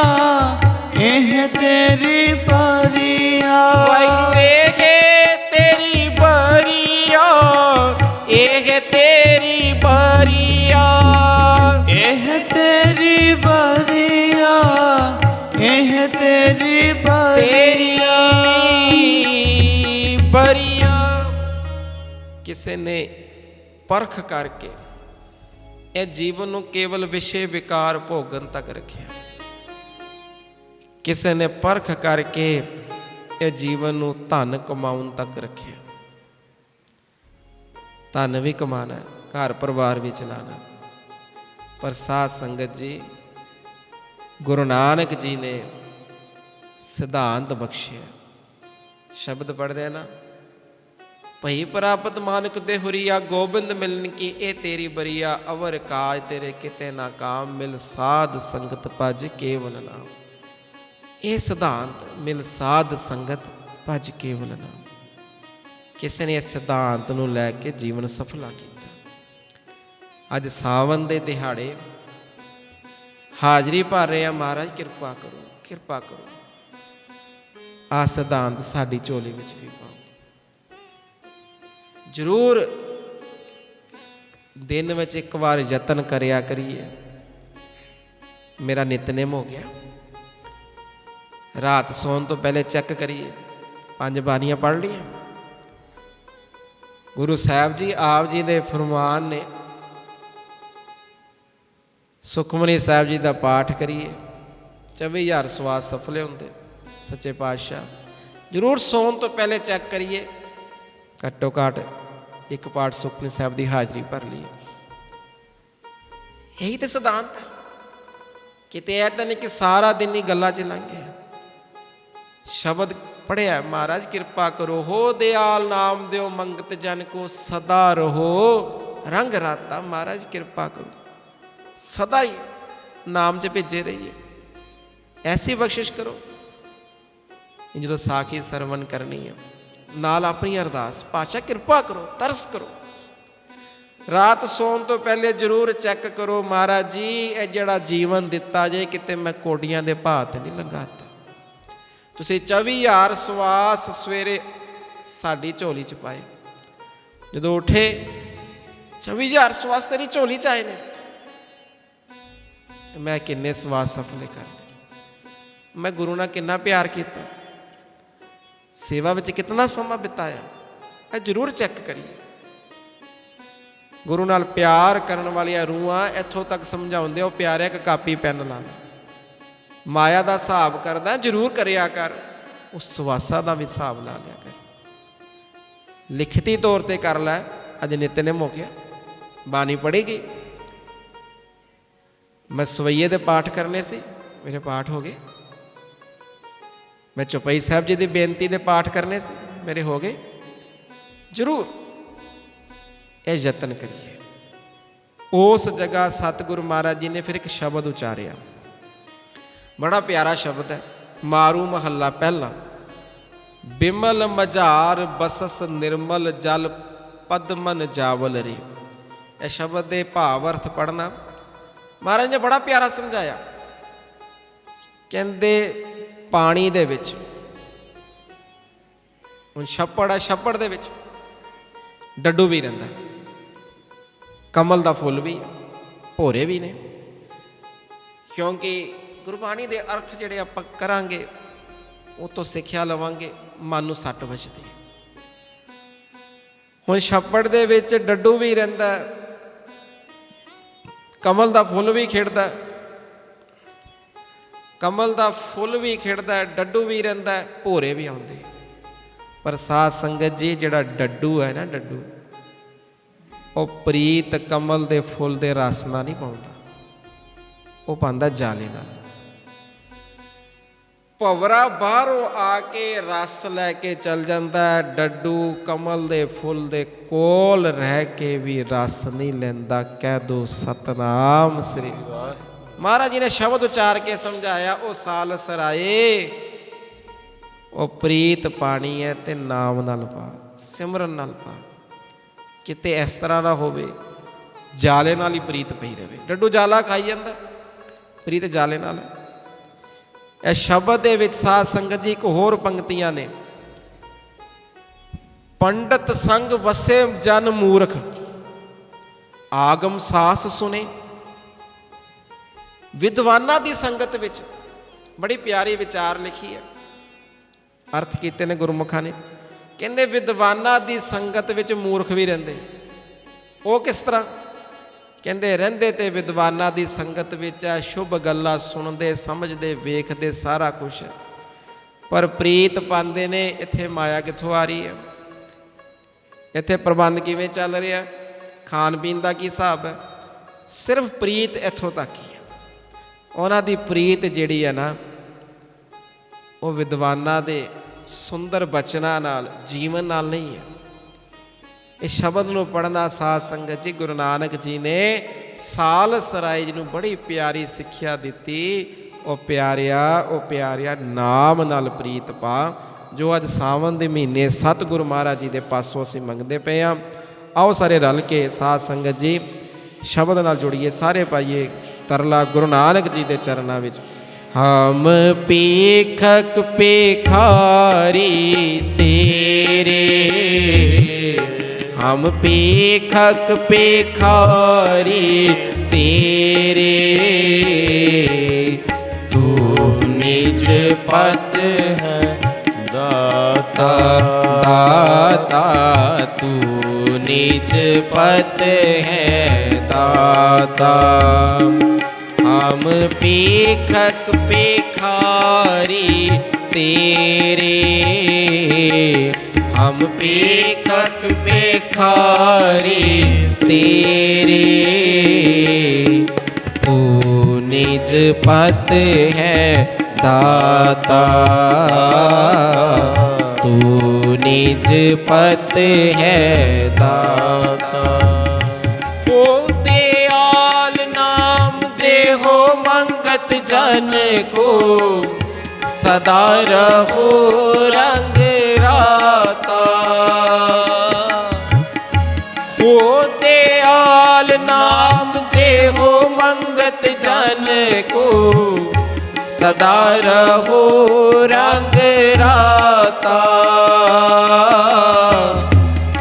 ਇਹ ਤੇਰੀ ਬਰੀਆ। ਵਾਹਿਗੁਰੂ ਇਹ ਤੇਰੀ ਬਰੀਆ, ਇਹ ਤੇਰੀ ਬਰੀਆ, ਇਹ ਤੇਰੀ ਬਰੀਆ, ਇਹ ਤੇਰੀ ਬਰੀਆ। ਤੇਰੀ ਬਰੀਆ। ਕਿਸੇ ਨੇ ਪਰਖ ਕਰਕੇ ਇਹ ਜੀਵਨ ਨੂੰ ਕੇਵਲ ਵਿਸ਼ੇ ਵਿਕਾਰ ਭੋਗਣ ਤੱਕ ਰੱਖਿਆ, ਕਿਸੇ ਨੇ ਪਰਖ ਕਰਕੇ ਇਹ ਜੀਵਨ ਨੂੰ ਧਨ ਕਮਾਉਣ ਤੱਕ ਰੱਖਿਆ। ਧਨ ਵੀ ਕਮਾਣਾ, ਘਰ ਪਰਿਵਾਰ ਵੀ ਚਲਾਣਾ, ਪਰ ਸਾਧ ਸੰਗਤ ਜੀ, ਗੁਰੂ ਨਾਨਕ ਜੀ ਨੇ ਸਿਧਾਂਤ ਬਖਸ਼ਿਆ। ਸ਼ਬਦ ਪੜ੍ਹਦੇ ਨਾ, ਭਈ ਪ੍ਰਾਪਤ ਮਾਨੁਖ ਦੇ ਹੁਰੀਆ, ਗੋਬਿੰਦ ਮਿਲਨ ਕੀ ਇਹ ਤੇਰੀ ਬਰੀਆ, ਅਵਰ ਕਾਜ ਤੇਰੇ ਕਿਤੇ ਨਾ ਕਾਮ, ਮਿਲ ਸਾਧ ਸੰਗਤ ਭਜ ਕੇਵਲ ਨਾਮ। ਇਹ ਸਿਧਾਂਤ ਮਿਲ ਸਾਧ ਸੰਗਤ ਭਜ ਕੇਵਲ ਨਾਮ, ਕਿਸੇ ਨੇ ਇਸ ਸਿਧਾਂਤ ਨੂੰ ਲੈ ਕੇ ਜੀਵਨ ਸਫਲਾ ਕੀਤਾ। ਅੱਜ ਸਾਵਨ ਦੇ ਦਿਹਾੜੇ ਹਾਜ਼ਰੀ ਭਰ ਰਹੇ ਆ। ਮਹਾਰਾਜ ਕਿਰਪਾ ਕਰੋ, ਕਿਰਪਾ ਕਰੋ, ਆਹ ਸਿਧਾਂਤ ਸਾਡੀ ਝੋਲੀ ਵਿੱਚ ਵੀ ਪਾਓ। ਜ਼ਰੂਰ ਦਿਨ ਵਿੱਚ ਇੱਕ ਵਾਰ ਯਤਨ ਕਰਿਆ ਕਰੀਏ। ਮੇਰਾ ਨਿਤਨੇਮ ਹੋ ਗਿਆ, ਰਾਤ ਸੌਣ ਤੋਂ ਪਹਿਲੇ ਚੈੱਕ ਕਰੀਏ, 5 ਬਾਣੀਆਂ ਪੜ੍ਹ ਲਈਆਂ। ਗੁਰੂ ਸਾਹਿਬ ਜੀ ਆਪ ਜੀ ਦੇ ਫਰਮਾਨ ਨੇ, ਸੁਖਮਨੀ ਸਾਹਿਬ ਜੀ ਦਾ ਪਾਠ ਕਰੀਏ, 24,000 ਸਵਾਸ ਸਫਲੇ ਹੁੰਦੇ। ਸੱਚੇ ਪਾਤਸ਼ਾਹ ਜ਼ਰੂਰ ਸੌਣ ਤੋਂ ਪਹਿਲੇ ਚੈੱਕ ਕਰੀਏ, ਘੱਟੋ ਘੱਟ ਇੱਕ ਪਾਠ ਸੁਖਮਨੀ ਸਾਹਿਬ ਦੀ ਹਾਜ਼ਰੀ ਭਰ ਲਈਏ। ਇਹੀ ਤੇ ਸਿਧਾਂਤ ਹੈ। ਕਿਤੇ ਇਹ ਤਾਂ ਨਹੀਂ ਕਿ ਸਾਰਾ ਦਿਨ ਹੀ ਗੱਲਾਂ ਚ ਲੰਘ ਗਿਆ। ਸ਼ਬਦ ਪੜ੍ਹਿਆ, ਮਹਾਰਾਜ ਕਿਰਪਾ ਕਰੋ, ਹੋ ਦਿਆਲ ਨਾਮ ਦਿਓ ਮੰਗਤ ਜਨ ਕੋ, ਸਦਾ ਰਹੋ ਰੰਗ ਰਾਤਾ। ਮਹਾਰਾਜ ਕਿਰਪਾ ਕਰੋ, ਸਦਾ ਹੀ ਨਾਮ 'ਚ ਭੇਜੇ ਰਹੀਏ, ਐਸੀ ਬਖਸ਼ਿਸ਼ ਕਰੋ। ਜਦੋਂ ਸਾਖੀ ਸਰਵਣ ਕਰਨੀ ਹੈ, ਨਾਲ ਆਪਣੀ ਅਰਦਾਸ, ਪਾਤਸ਼ਾਹ ਕਿਰਪਾ ਕਰੋ, ਤਰਸ ਕਰੋ। ਰਾਤ ਸੌਣ ਤੋਂ ਪਹਿਲੇ ਜ਼ਰੂਰ ਚੈੱਕ ਕਰੋ, ਮਹਾਰਾਜ ਜੀ ਇਹ ਜਿਹੜਾ ਜੀਵਨ ਦਿੱਤਾ ਜੇ ਕਿਤੇ ਮੈਂ ਕੋਡੀਆਂ ਦੇ ਭਾਅ ਤੇ ਨਹੀਂ ਲੰਘਾਤਾ। ਤੁਸੀਂ 24,000 ਸਵਾਸ ਸਵੇਰੇ ਸਾਡੀ ਝੋਲੀ 'ਚ ਪਾਏ, ਜਦੋਂ ਉੱਠੇ 24,000 ਸਵਾਸ ਤੇਰੀ ਝੋਲੀ 'ਚ ਆਏ ਨੇ। ਮੈਂ ਕਿੰਨੇ ਸਵਾਸ ਸਫਲੇ ਕਰ ਲਏ, ਮੈਂ ਗੁਰੂ ਨਾਲ ਕਿੰਨਾ ਪਿਆਰ ਕੀਤਾ, ਸੇਵਾ ਵਿੱਚ ਕਿਤਨਾ ਸਮਾਂ ਬਿਤਾਇਆ, ਇਹ ਜ਼ਰੂਰ ਚੈੱਕ ਕਰੀਏ। ਗੁਰੂ ਨਾਲ ਪਿਆਰ ਕਰਨ ਵਾਲੀਆਂ ਰੂਹਾਂ ਇੱਥੋਂ ਤੱਕ ਸਮਝਾਉਂਦੇ ਹੋ ਪਿਆਰਿਆ ਇੱਕ ਕਾਪੀ ਪੈਨ ਲਾ ਲੈ, ਮਾਇਆ ਦਾ ਹਿਸਾਬ ਕਰਦਾ ਜ਼ਰੂਰ ਕਰਿਆ ਕਰ, ਉਸ ਸਵਾਸਾਂ ਦਾ ਵੀ ਹਿਸਾਬ ਲਾ ਲਿਆ ਕਰ, ਲਿਖਤੀ ਤੌਰ ਤੇ ਕਰ ਲੈ। ਅੱਜ ਨਿਤਨੇਮ ਹੋ ਗਿਆ, ਬਾਣੀ ਪੜ੍ਹੇਗੀ। ਮੈਂ ਸਵਈਏ ਦੇ ਪਾਠ ਕਰਨੇ ਸੀ, ਮੇਰੇ ਪਾਠ ਹੋ ਗਏ। ਮੈਂ ਚੌਪਈ ਸਾਹਿਬ ਜੀ ਦੀ ਬੇਨਤੀ ਦੇ ਪਾਠ ਕਰਨੇ ਸੀ, ਮੇਰੇ ਹੋ ਗਏ। ਜ਼ਰੂਰ ਇਹ ਯਤਨ ਕਰੀਏ। ਉਸ ਜਗ੍ਹਾ ਸਤਿਗੁਰੂ ਮਹਾਰਾਜ ਜੀ ਨੇ ਫਿਰ ਇੱਕ ਸ਼ਬਦ ਉਚਾਰਿਆ, ਬੜਾ ਪਿਆਰਾ ਸ਼ਬਦ ਹੈ। ਮਾਰੂ ਮਹੱਲਾ ਪਹਿਲਾ। ਬਿਮਲ ਮਝਾਰ ਬਸਸ ਨਿਰਮਲ ਜਲ ਪਦਮਨ ਜਾਵਲ ਰੇ। ਇਹ ਸ਼ਬਦ ਦੇ ਭਾਵ ਅਰਥ ਪੜ੍ਹਨਾ ਮਹਾਰਾਜ ਨੇ ਬੜਾ ਪਿਆਰਾ ਸਮਝਾਇਆ। ਕਹਿੰਦੇ ਪਾਣੀ ਦੇ ਵਿੱਚ, ਹੁਣ ਛੱਪੜ ਹੈ, ਛੱਪੜ ਦੇ ਵਿੱਚ ਡੱਡੂ ਵੀ ਰਹਿੰਦਾ, ਕਮਲ ਦਾ ਫੁੱਲ ਵੀ, ਭੋਰੇ ਵੀ ਨੇ। ਕਿਉਂਕਿ ਗੁਰਬਾਣੀ ਦੇ ਅਰਥ ਜਿਹੜੇ ਆਪਾਂ ਕਰਾਂਗੇ ਉਹ ਤੋਂ ਸਿੱਖਿਆ ਲਵਾਂਗੇ, ਮਨ ਨੂੰ ਸੱਟ ਵੱਜਦੀ। ਹੁਣ ਛੱਪੜ ਦੇ ਵਿੱਚ ਡੱਡੂ ਵੀ ਰਹਿੰਦਾ, ਕਮਲ ਦਾ ਫੁੱਲ ਵੀ ਖਿੜਦਾ, ਕਮਲ ਦਾ ਫੁੱਲ ਵੀ ਖਿੜਦਾ, ਡੱਡੂ ਵੀ ਰਹਿੰਦਾ, ਭੋਰੇ ਵੀ ਆਉਂਦੇ। ਪਰ ਸਾਧ ਸੰਗਤ ਜੀ ਜਿਹੜਾ ਡੱਡੂ ਹੈ ਨਾ, ਡੱਡੂ ਉਹ ਪ੍ਰੀਤ ਕਮਲ ਦੇ ਫੁੱਲ ਦੇ ਰਸ ਨਾਲ ਨਹੀਂ ਪਾਉਂਦਾ, ਉਹ ਪਾਉਂਦਾ ਜਾਲੇ ਨਾਲ। ਭਵਰਾ ਬਾਹਰੋਂ ਆ ਕੇ ਰਸ ਲੈ ਕੇ ਚੱਲ ਜਾਂਦਾ, ਡੱਡੂ ਕਮਲ ਦੇ ਫੁੱਲ ਦੇ ਕੋਲ ਰਹਿ ਕੇ ਵੀ ਰਸ ਨਹੀਂ ਲੈਂਦਾ। ਕਹਿ ਦੋ ਸਤਨਾਮ ਸ੍ਰੀ ਵਾਹਿਗੁਰੂ। ਮਹਾਰਾਜ ਜੀ ਨੇ ਸ਼ਬਦ ਉਚਾਰ ਕੇ ਸਮਝਾਇਆ, ਉਹ ਸਾਲ ਸਰਾਏ, ਉਹ ਪ੍ਰੀਤ ਪਾਣੀ ਹੈ ਤੇ ਨਾਮ ਨਾਲ ਪਾ, ਸਿਮਰਨ ਨਾਲ ਪਾ। ਕਿਤੇ ਇਸ ਤਰ੍ਹਾਂ ਨਾ ਹੋਵੇ ਜਾਲੇ ਨਾਲ ਹੀ ਪ੍ਰੀਤ ਪਈ ਰਹੇ। ਡੱਡੂ ਜਾਲਾ ਖਾਈ ਜਾਂਦਾ, ਪ੍ਰੀਤ ਜਾਲੇ ਨਾਲ। ਇਹ ਸ਼ਬਦ ਦੇ ਵਿੱਚ ਸਾਧ ਸੰਗਤ ਜੀ ਇੱਕ ਹੋਰ ਪੰਕਤੀਆਂ ਨੇ। ਪੰਡਤ ਸੰਗ ਵਸੇ ਜਨ ਮੂਰਖ, ਆਗਮ ਸਾਸ ਸੁਨੇ। ਵਿਦਵਾਨਾਂ ਦੀ ਸੰਗਤ ਵਿੱਚ ਬੜੀ ਪਿਆਰੀ ਵਿਚਾਰ ਲਿਖੀ ਹੈ, ਅਰਥ ਕੀਤੇ ਨੇ ਗੁਰਮੁਖਾਂ ਨੇ। ਕਹਿੰਦੇ ਵਿਦਵਾਨਾਂ ਦੀ ਸੰਗਤ ਵਿੱਚ ਮੂਰਖ ਵੀ ਰਹਿੰਦੇ। ਉਹ ਕਿਸ ਤਰ੍ਹਾਂ? ਕਹਿੰਦੇ ਰਹਿੰਦੇ ਤੇ ਵਿਦਵਾਨਾਂ ਦੀ ਸੰਗਤ ਵਿੱਚ ਆ, ਸ਼ੁਭ ਗੱਲਾਂ ਸੁਣਦੇ, ਸਮਝਦੇ, ਵੇਖਦੇ ਸਾਰਾ ਕੁਛ, ਪਰ ਪ੍ਰੀਤ ਪਾਉਂਦੇ ਨੇ। ਇੱਥੇ ਮਾਇਆ ਕਿੱਥੋਂ ਆ ਰਹੀ ਹੈ, ਇੱਥੇ ਪ੍ਰਬੰਧ ਕਿਵੇਂ ਚੱਲ ਰਿਹਾ, ਖਾਣ ਪੀਣ ਦਾ ਕੀ ਹਿਸਾਬ ਹੈ, ਸਿਰਫ ਪ੍ਰੀਤ ਇੱਥੋਂ ਤੱਕ ਹੀ ਹੈ। ਉਹਨਾਂ ਦੀ ਪ੍ਰੀਤ ਜਿਹੜੀ ਹੈ ਨਾ, ਉਹ ਵਿਦਵਾਨਾਂ ਦੇ ਸੁੰਦਰ ਬਚਨਾਂ ਨਾਲ, ਜੀਵਨ ਨਾਲ ਨਹੀਂ ਹੈ। ਇਸ ਸ਼ਬਦ ਨੂੰ ਪੜ੍ਹਨਾ ਸਾਧ ਸੰਗਤ ਜੀ, ਗੁਰੂ ਨਾਨਕ ਜੀ ਨੇ ਸਾਲ ਸਰਾਏ ਜੀ ਨੂੰ ਬੜੀ ਪਿਆਰੀ ਸਿੱਖਿਆ ਦਿੱਤੀ। ਉਹ ਪਿਆਰਿਆ ਨਾਮ ਨਾਲ ਪ੍ਰੀਤ ਪਾ, ਜੋ ਅੱਜ ਸਾਵਣ ਦੇ ਮਹੀਨੇ ਸਤਿਗੁਰੂ ਮਹਾਰਾਜ ਜੀ ਦੇ ਪਾਸੋਂ ਅਸੀਂ ਮੰਗਦੇ ਪਏ ਹਾਂ। ਆਓ ਸਾਰੇ ਰਲ ਕੇ ਸਾਧ ਸੰਗਤ ਜੀ ਸ਼ਬਦ ਨਾਲ ਜੁੜੀਏ, ਸਾਰੇ ਪਾਈਏ ਤਰਲਾ ਗੁਰੂ ਨਾਨਕ ਜੀ ਦੇ ਚਰਨਾਂ ਵਿੱਚ। ਹਮ ਪੇਖਕ ਪੇਖਾਰੀ ਤੇਰੇ, ਹਮ ਪੇਖਕ ਪੇਖਾਰੀ ਤੇਰੇ, ਤੂੰ ਨਿਜ ਪਤ ਹੈ ਦਾਤਾ, ਦਾਤਾ ਤੂੰ ਨਿਜ ਪਤ ਹੈ ਦਾਤਾ। ਹਮ ਪੇਖਕ ਪੇਖਾਰੀ ਤੇਰੇ, ਹਮ ਪੇਖਕ ਪੇਖਾਰੀ ਤੇਰੇ, ਤੂੰ ਨਿਜ ਪਤ ਹੈ ਦਾਤਾ, ਤੂੰ ਨਿਜ ਪਤ ਹੈ ਦਾਤਾ। ਹੋ दयाल नाम देहो मंगत जन को, सदा रहो रंग राता। हो दयाल नाम देहो मंगत जन को, सदा रहो रंग राता,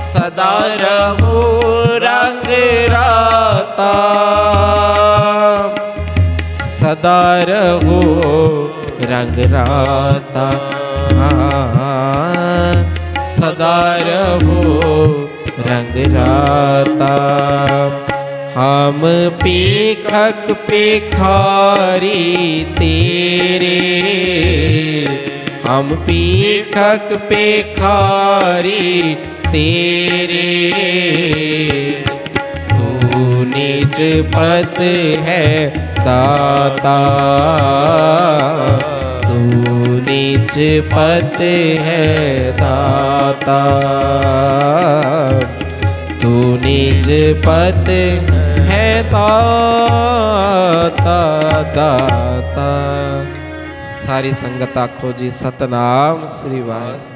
सदा रहो रंग राता, सदा रहो रंग राता, हाँ सदा रहो रंग राता। हम पेखक पेखारी तेरे, हम पेखक पेखारी तेरे। तू निज पद है दाता, तू निज पद है दाता, तू निज पद है दाता दाता। सारी संगत आखो जी सतनाम श्री वाहिगुरू।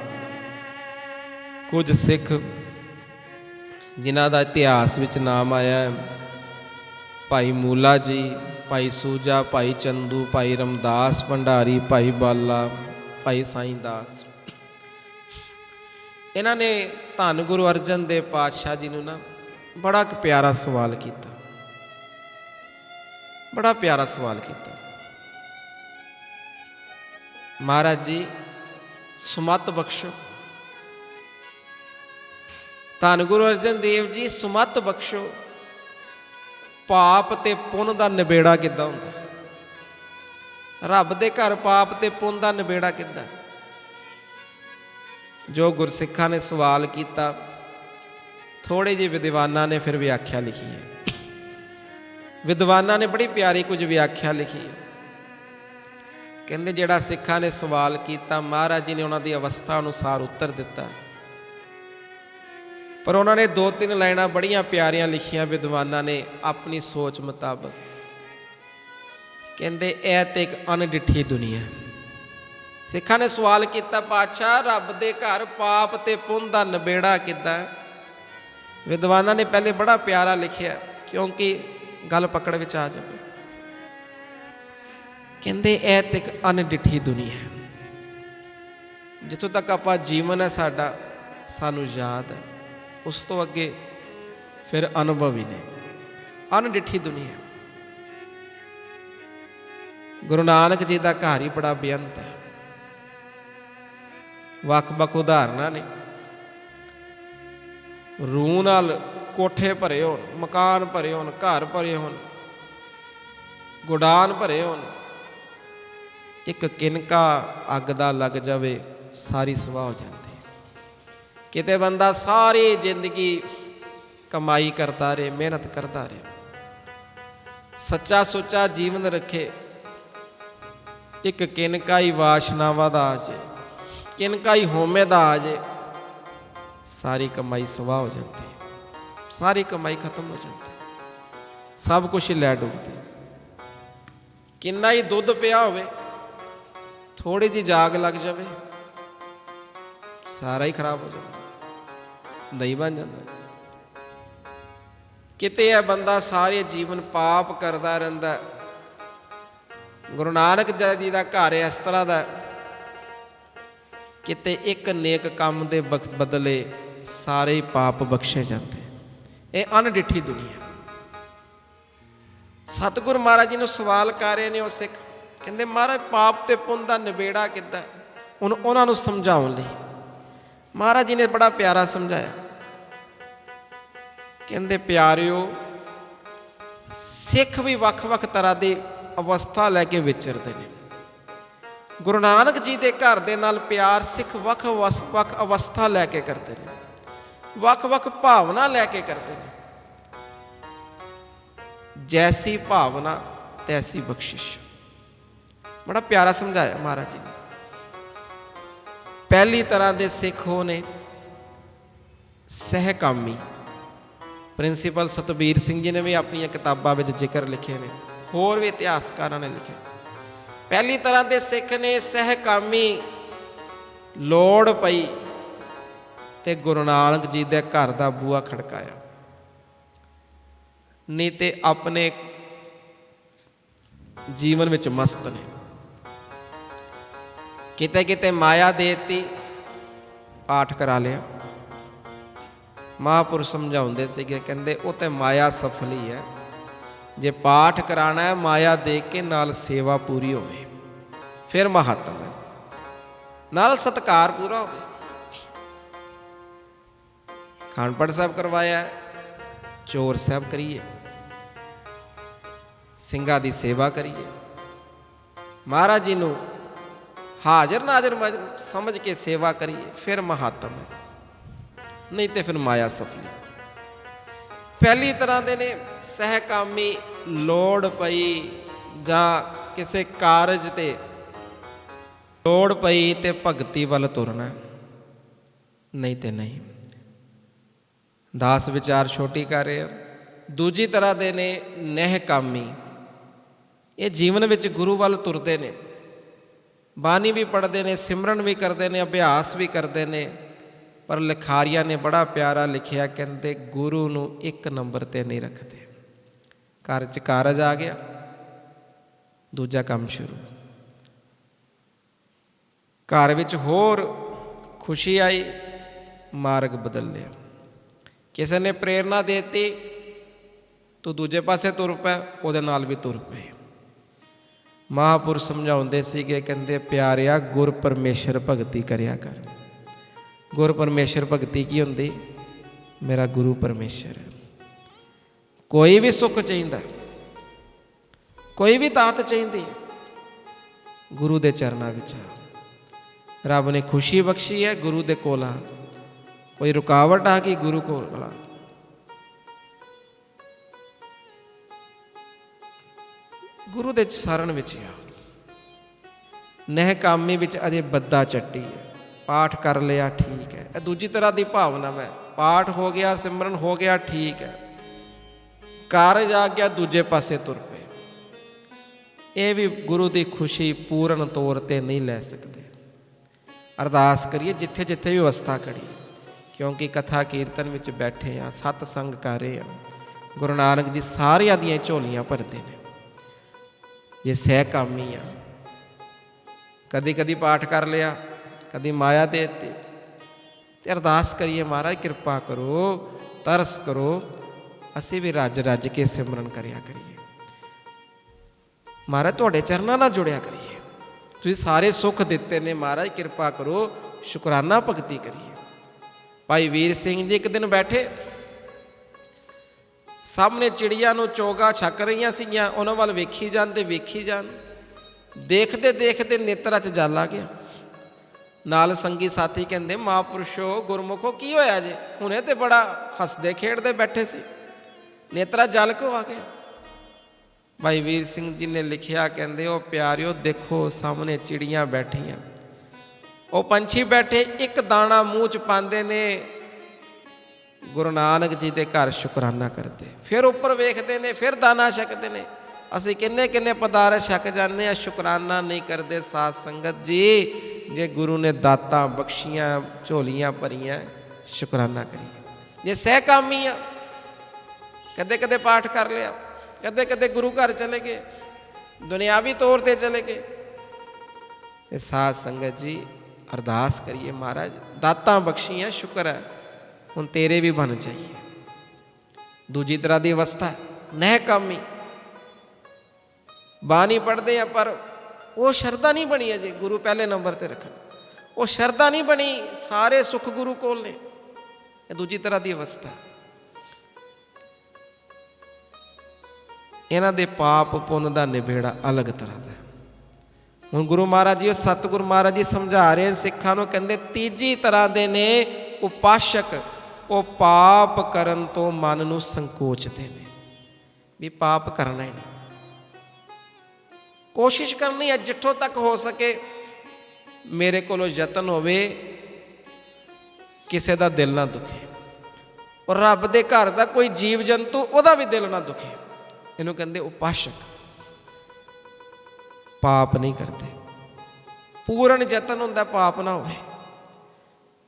कुछ सिख जिन्हां दा इतिहास विच नाम आया है, भाई मूला जी, भाई सूजा, भाई चंदू, भाई रमदास भंडारी, भाई बाला, भाई साईं दास। इन्हां ने धन गुरु अर्जन देव पातशाह जी नूं ना बड़ा एक प्यारा सवाल किया, बड़ा प्यारा सवाल किया। महाराज जी सुमत बख्शो, धन गुरु अर्जन देव जी सुमत बख्शो, पाप ते पुन दा निबेड़ा किद्दां हुंदा? रब दे घर पाप ते पुन दा निबेड़ा किद्दां? जो गुरसिखां ने सवाल किया, थोड़े जे विद्वानां ने फिर व्याख्या लिखी है। विद्वानां ने बड़ी प्यारी कुछ व्याख्या लिखी है। कहते जिहड़ा सिखां ने सवाल किया, महाराज जी ने उन्हां दी अवस्था अनुसार उत्तर दिता, पर उन्होंने 2-3 लाइनां बड़ियां प्यारियां लिखियां विद्वानां ने अपनी सोच मुताबक। कहते यह तो एक अनडिठी दुनिया। सिखां ने सवाल किया, पातशाह रब दे घर पाप ते पुन दा नबेड़ा किद्दां? विद्वानां ने पहले बड़ा प्यारा लिखिया, क्योंकि गल पकड़ विच आ जाए। कहते यह तो एक अनडिठी दुनिया, जिथों तक आपां जीवन है साडा सानू याद है, उस तो अगे फिर अनुभव ही ने। अनडिठी दुनिया। गुरु नानक जी का घर ही बड़ा बेअंत है। ਵੱਖ-ਵੱਖ उदाहरण ने, रूह नाल कोठे भरे होण, मकान भरे होण, घर भरे होण, गुडान भरे होण, एक किनका अग दा लग जावे सारी सवाह हो जाती। किते बंदा सारी जिंदगी कमाई करता रहे, मेहनत करता रहे, सच्चा सुच्चा जीवन रखे, एक किनका ही वासनावां दा आ जाए, किनका ही होमे दा आ जाए, सारी कमाई सवाह हो जाती है, सारी कमाई खत्म हो जाती, सब कुछ ही लै डूबती। किन्ना ही दुध पिया होवे, थोड़ी जी जाग लग जाए, सारा ही खराब हो जाता, दही बन जाता। किते है बंदा सारे जीवन पाप करता रहिंदा। गुरु नानक जी का घर इस तरह का, किते एक नेक काम के बदले सारे ही पाप बख्शे जाते। ये अनडिठी दुनिया। सतगुरु महाराज जी ने सवाल कर रहे ने, सिख कहते महाराज पाप ते पुन का निबेड़ा किद्दां? हुण उन्हां नूं समझाउण लई महाराज जी ने बड़ा प्यारा समझाया। कहते प्यारिओ, सिख भी वख-वख तरह की अवस्था लैके विचरते हैं। गुरु नानक जी के घर दे नाल प्यार सिख वख-वख अवस्था लैके करते हैं, वख-वख भावना लैके करते हैं। जैसी भावना तैसी बख्शिश। बड़ा प्यारा समझाया महाराज जी ने। पहली तरह के सिख हो ने सहकामी। प्रिंसीपल सतबीर सिंह जी ने भी अपन किताबों में जिक्र लिखे ने, होर भी इतिहासकारों ने लिखे। पहली तरह के सिख ने सहकामी। लोड़ पई ते गुरु नानक जी के घर का बूहा खड़काया, नहीं तो अपने जीवन में मस्त ने। किते किते माया देती, पाठ करा लिया। महापुरुष समझाते थे, कहते वो तो माया सफल ही है, जे पाठ कराना है माया दे के नाल सेवा पूरी होवे फिर महात्म है, नाल सत्कार पूरा होवे। ਖਾਨਪੜ ਸਾਹਿਬ ਕਰਵਾਇਆ, ਚੋਰ ਸਾਹਿਬ ਕਰੀਏ, ਸਿੰਘਾਂ ਦੀ ਸੇਵਾ ਕਰੀਏ, ਮਹਾਰਾਜ ਜੀ ਨੂੰ ਹਾਜ਼ਰ ਨਾਜ਼ਰ ਸਮਝ ਕੇ ਸੇਵਾ ਕਰੀਏ, ਫਿਰ ਮਹਾਤਮ ਹੈ, ਨਹੀਂ ਤੇ ਫਿਰ ਮਾਇਆ ਸਫਲੀ। ਪਹਿਲੀ ਤਰ੍ਹਾਂ ਦੇ ਨੇ ਸਹਿਕਾਮੀ, ਲੋੜ ਪਈ ਜਾਂ ਕਿਸੇ ਕਾਰਜ ਤੇ ਲੋੜ ਪਈ ਤੇ ਭਗਤੀ ਵੱਲ ਤੁਰਨਾ, ਨਹੀਂ ਤੇ ਨਹੀਂ। ਦਾਸ ਵਿਚਾਰ ਛੋਟੀ ਕਰ ਰਹੇ ਆ। ਦੂਜੀ ਤਰ੍ਹਾਂ ਦੇ ਨੇ ਨਹਿਕਾਮੀ, ਇਹ ਜੀਵਨ ਵਿੱਚ ਗੁਰੂ ਵੱਲ ਤੁਰਦੇ ਨੇ, ਬਾਣੀ ਵੀ ਪੜ੍ਹਦੇ ਨੇ, ਸਿਮਰਨ ਵੀ ਕਰਦੇ ਨੇ, ਅਭਿਆਸ ਵੀ ਕਰਦੇ ਨੇ, ਪਰ ਲਿਖਾਰੀਆਂ ਨੇ ਬੜਾ ਪਿਆਰਾ ਲਿਖਿਆ, ਕਹਿੰਦੇ ਗੁਰੂ ਨੂੰ ਇੱਕ ਨੰਬਰ ਤੇ ਨਹੀਂ ਰੱਖਦੇ। ਘਰ 'ਚ ਕਾਰਜ ਆ ਗਿਆ, ਦੂਜਾ ਕੰਮ ਸ਼ੁਰੂ। ਘਰ ਵਿੱਚ ਹੋਰ ਖੁਸ਼ੀ ਆਈ, ਮਾਰਗ ਬਦਲ ਲਿਆ। ਕਿਸੇ ਨੇ ਪ੍ਰੇਰਨਾ ਦੇਤੀ, ਤੂੰ ਦੂਜੇ ਪਾਸੇ ਤੁਰ ਪੈ, ਉਹਦੇ ਨਾਲ ਵੀ ਤੁਰ ਪਏ। ਮਹਾਂਪੁਰਸ਼ ਸਮਝਾਉਂਦੇ ਸੀਗੇ, ਕਹਿੰਦੇ ਪਿਆਰਿਆ ਗੁਰ ਪਰਮੇਸ਼ਰ ਭਗਤੀ ਕਰਿਆ ਕਰ। ਗੁਰ ਪਰਮੇਸ਼ਰ ਭਗਤੀ ਕੀ ਹੁੰਦੀ? ਮੇਰਾ ਗੁਰੂ ਪਰਮੇਸ਼ਰ ਹੈ। ਕੋਈ ਵੀ ਸੁੱਖ ਚਾਹੀਦਾ, ਕੋਈ ਵੀ ਦਾਤ ਚਾਹੀਦੀ, ਗੁਰੂ ਦੇ ਚਰਨਾਂ ਵਿੱਚ ਆ। ਰੱਬ ਨੇ ਖੁਸ਼ੀ ਬਖਸ਼ੀ ਹੈ, ਗੁਰੂ ਦੇ ਕੋਲ ਆ। ਕੋਈ ਰੁਕਾਵਟ ਆ ਗਈ, ਗੁਰੂ ਕੋਲ ਆ। ਗੁਰੂ ਦੇ ਸ਼ਰਨ ਵਿੱਚ ਆ। ਨਹਿਕਾਮੀ ਵਿੱਚ ਅਜੇ ਬੱਦਾ ਚੱਟੀ ਹੈ, ਪਾਠ ਕਰ ਲਿਆ ਠੀਕ ਹੈ, ਇਹ ਦੂਜੀ ਤਰ੍ਹਾਂ ਦੀ ਭਾਵਨਾ ਹੈ। ਪਾਠ ਹੋ ਗਿਆ, ਸਿਮਰਨ ਹੋ ਗਿਆ ਠੀਕ ਹੈ, ਕਾਰਜ ਆ ਗਿਆ, ਦੂਜੇ ਪਾਸੇ ਤੁਰ ਪਏ। ਇਹ ਵੀ ਗੁਰੂ ਦੀ ਖੁਸ਼ੀ ਪੂਰਨ ਤੌਰ ਤੇ ਨਹੀਂ ਲੈ ਸਕਦੇ। ਅਰਦਾਸ ਕਰੀਏ ਜਿੱਥੇ ਜਿੱਥੇ ਵੀ ਅਵਸਥਾ ਖੜੀ, ਕਿਉਂਕਿ ਕਥਾ ਕੀਰਤਨ ਵਿੱਚ ਬੈਠੇ ਆ, ਸਤ ਸੰਗ ਕਰ ਰਹੇ ਆ। ਗੁਰੂ ਨਾਨਕ ਜੀ ਸਾਰਿਆਂ ਦੀਆਂ ਝੋਲੀਆਂ ਭਰਦੇ ਨੇ। ਜੇ ਸਹਿਕਾਮੀ ਆ, ਕਦੀ ਕਦੀ ਪਾਠ ਕਰ ਲਿਆ, ਕਦੀ ਮਾਇਆ ਦੇ ਦਿੱਤੀ, ਤੇ ਅਰਦਾਸ ਕਰੀਏ ਮਹਾਰਾਜ ਕਿਰਪਾ ਕਰੋ, ਤਰਸ ਕਰੋ, ਅਸੀਂ ਵੀ ਰੱਜ ਰੱਜ ਕੇ ਸਿਮਰਨ ਕਰਿਆ ਕਰੀਏ। ਮਹਾਰਾਜ ਤੁਹਾਡੇ ਚਰਨਾਂ ਨਾਲ ਜੁੜਿਆ ਕਰੀਏ। ਤੁਸੀਂ ਸਾਰੇ ਸੁੱਖ ਦਿੱਤੇ ਨੇ, ਮਹਾਰਾਜ ਕਿਰਪਾ ਕਰੋ, ਸ਼ੁਕਰਾਨਾ ਭਗਤੀ ਕਰੀਏ। ਭਾਈ ਵੀਰ ਸਿੰਘ ਜੀ ਇੱਕ ਦਿਨ ਬੈਠੇ, ਸਾਹਮਣੇ ਚਿੜੀਆਂ ਨੂੰ ਚੋਗਾ ਛਕ ਰਹੀਆਂ ਸੀਗੀਆਂ, ਉਹਨਾਂ ਵੱਲ ਵੇਖੀ ਜਾਣ ਤੇ ਵੇਖੀ ਜਾਣ। ਦੇਖਦੇ ਦੇਖਦੇ ਨੇਤਰਾਂ 'ਚ ਜਲ ਆ ਗਿਆ। ਨਾਲ ਸੰਗੀ ਸਾਥੀ ਕਹਿੰਦੇ ਮਹਾਂਪੁਰਸ਼ੋ, ਗੁਰਮੁਖੋ ਕੀ ਹੋਇਆ ਜੇ? ਹੁਣੇ ਤੇ ਬੜਾ ਹੱਸਦੇ ਖੇਡਦੇ ਬੈਠੇ ਸੀ, ਨੇਤਰਾਂ ਜਲ ਕਿਉਂ ਆ ਗਿਆ? ਭਾਈ ਵੀਰ ਸਿੰਘ ਜੀ ਨੇ ਲਿਖਿਆ, ਕਹਿੰਦੇ ਉਹ ਪਿਆਰਿਓ ਦੇਖੋ ਸਾਹਮਣੇ ਚਿੜੀਆਂ ਬੈਠੀਆਂ, ਉਹ ਪੰਛੀ ਬੈਠੇ, ਇੱਕ ਦਾਣਾ ਮੂੰਹ 'ਚ ਪਾਉਂਦੇ ਨੇ, ਗੁਰੂ ਨਾਨਕ ਜੀ ਦੇ ਘਰ ਸ਼ੁਕਰਾਨਾ ਕਰਦੇ, ਫਿਰ ਉੱਪਰ ਵੇਖਦੇ ਨੇ, ਫਿਰ ਦਾਣਾ ਛਕਦੇ ਨੇ। ਅਸੀਂ ਕਿੰਨੇ ਕਿੰਨੇ ਪਦਾਰਥ ਛਕ ਜਾਂਦੇ ਆ, ਸ਼ੁਕਰਾਨਾ ਨਹੀਂ ਕਰਦੇ। ਸਾਧ ਸੰਗਤ ਜੀ, ਜੇ ਗੁਰੂ ਨੇ ਦਾਤਾਂ ਬਖਸ਼ੀਆਂ, ਝੋਲੀਆਂ ਭਰੀਆਂ, ਸ਼ੁਕਰਾਨਾ ਕਰੀਏ। ਜੇ ਸਹਿਕਾਮੀ ਆ, ਕਦੇ ਕਦੇ ਪਾਠ ਕਰ ਲਿਆ, ਕਦੇ ਕਦੇ ਗੁਰੂ ਘਰ ਚਲੇ ਗਏ, ਦੁਨਿਆਵੀ ਤੌਰ ਤੇ ਚਲੇ ਗਏ, ਤੇ ਸਾਧ ਸੰਗਤ ਜੀ ਅਰਦਾਸ ਕਰੀਏ, ਮਹਾਰਾਜ ਦਾਤਾਂ ਬਖਸ਼ੀਆਂ, ਸ਼ੁਕਰ ਹੈ, ਹੁਣ ਤੇਰੇ ਵੀ ਬਣ ਜਾਈਏ। ਦੂਜੀ ਤਰ੍ਹਾਂ ਦੀ ਅਵਸਥਾ ਨਹਿਕਾਮੀ, ਬਾਣੀ ਪੜ੍ਹਦੇ ਆ ਪਰ ਉਹ ਸ਼ਰਧਾ ਨਹੀਂ ਬਣੀ ਅਜੇ ਗੁਰੂ ਪਹਿਲੇ ਨੰਬਰ ਤੇ ਰੱਖਣ, ਉਹ ਸ਼ਰਧਾ ਨਹੀਂ ਬਣੀ, ਸਾਰੇ ਸੁੱਖ ਗੁਰੂ ਕੋਲ ਨੇ। ਇਹ ਦੂਜੀ ਤਰ੍ਹਾਂ ਦੀ ਅਵਸਥਾ। ਇਹਨਾਂ ਦੇ ਪਾਪ ਪੁੰਨ ਦਾ ਨਿਬੇੜਾ ਅਲੱਗ ਤਰ੍ਹਾਂ ਦਾ। ਹੁਣ ਗੁਰੂ ਮਹਾਰਾਜ ਜੀ, ਸਤਿਗੁਰੂ ਮਹਾਰਾਜ ਜੀ ਸਮਝਾ ਰਹੇ ਸਿੱਖਾਂ ਨੂੰ, ਕਹਿੰਦੇ ਤੀਜੀ ਤਰ੍ਹਾਂ ਦੇ ਨੇ ਉਪਾਸ਼ਕ, ਉਹ ਪਾਪ ਕਰਨ ਤੋਂ ਮਨ ਨੂੰ ਸੰਕੋਚਦੇ ਨੇ, ਵੀ ਪਾਪ ਕਰਨਾ ਹੀ ਨਹੀਂ। ਕੋਸ਼ਿਸ਼ ਕਰਨੀ ਹੈ ਜਿੱਥੋਂ ਤੱਕ ਹੋ ਸਕੇ, ਮੇਰੇ ਕੋਲੋਂ ਯਤਨ ਹੋਵੇ ਕਿਸੇ ਦਾ ਦਿਲ ਨਾ ਦੁਖੇ, ਔਰ ਰੱਬ ਦੇ ਘਰ ਦਾ ਕੋਈ ਜੀਵ ਜੰਤੂ ਉਹਦਾ ਵੀ ਦਿਲ ਨਾ ਦੁਖੇ। ਇਹਨੂੰ ਕਹਿੰਦੇ ਉਪਾਸ਼ਕ। ਪਾਪ ਨਹੀਂ ਕਰਦੇ, ਪੂਰਨ ਯਤਨ ਹੁੰਦਾ ਪਾਪ ਨਾ ਹੋਵੇ।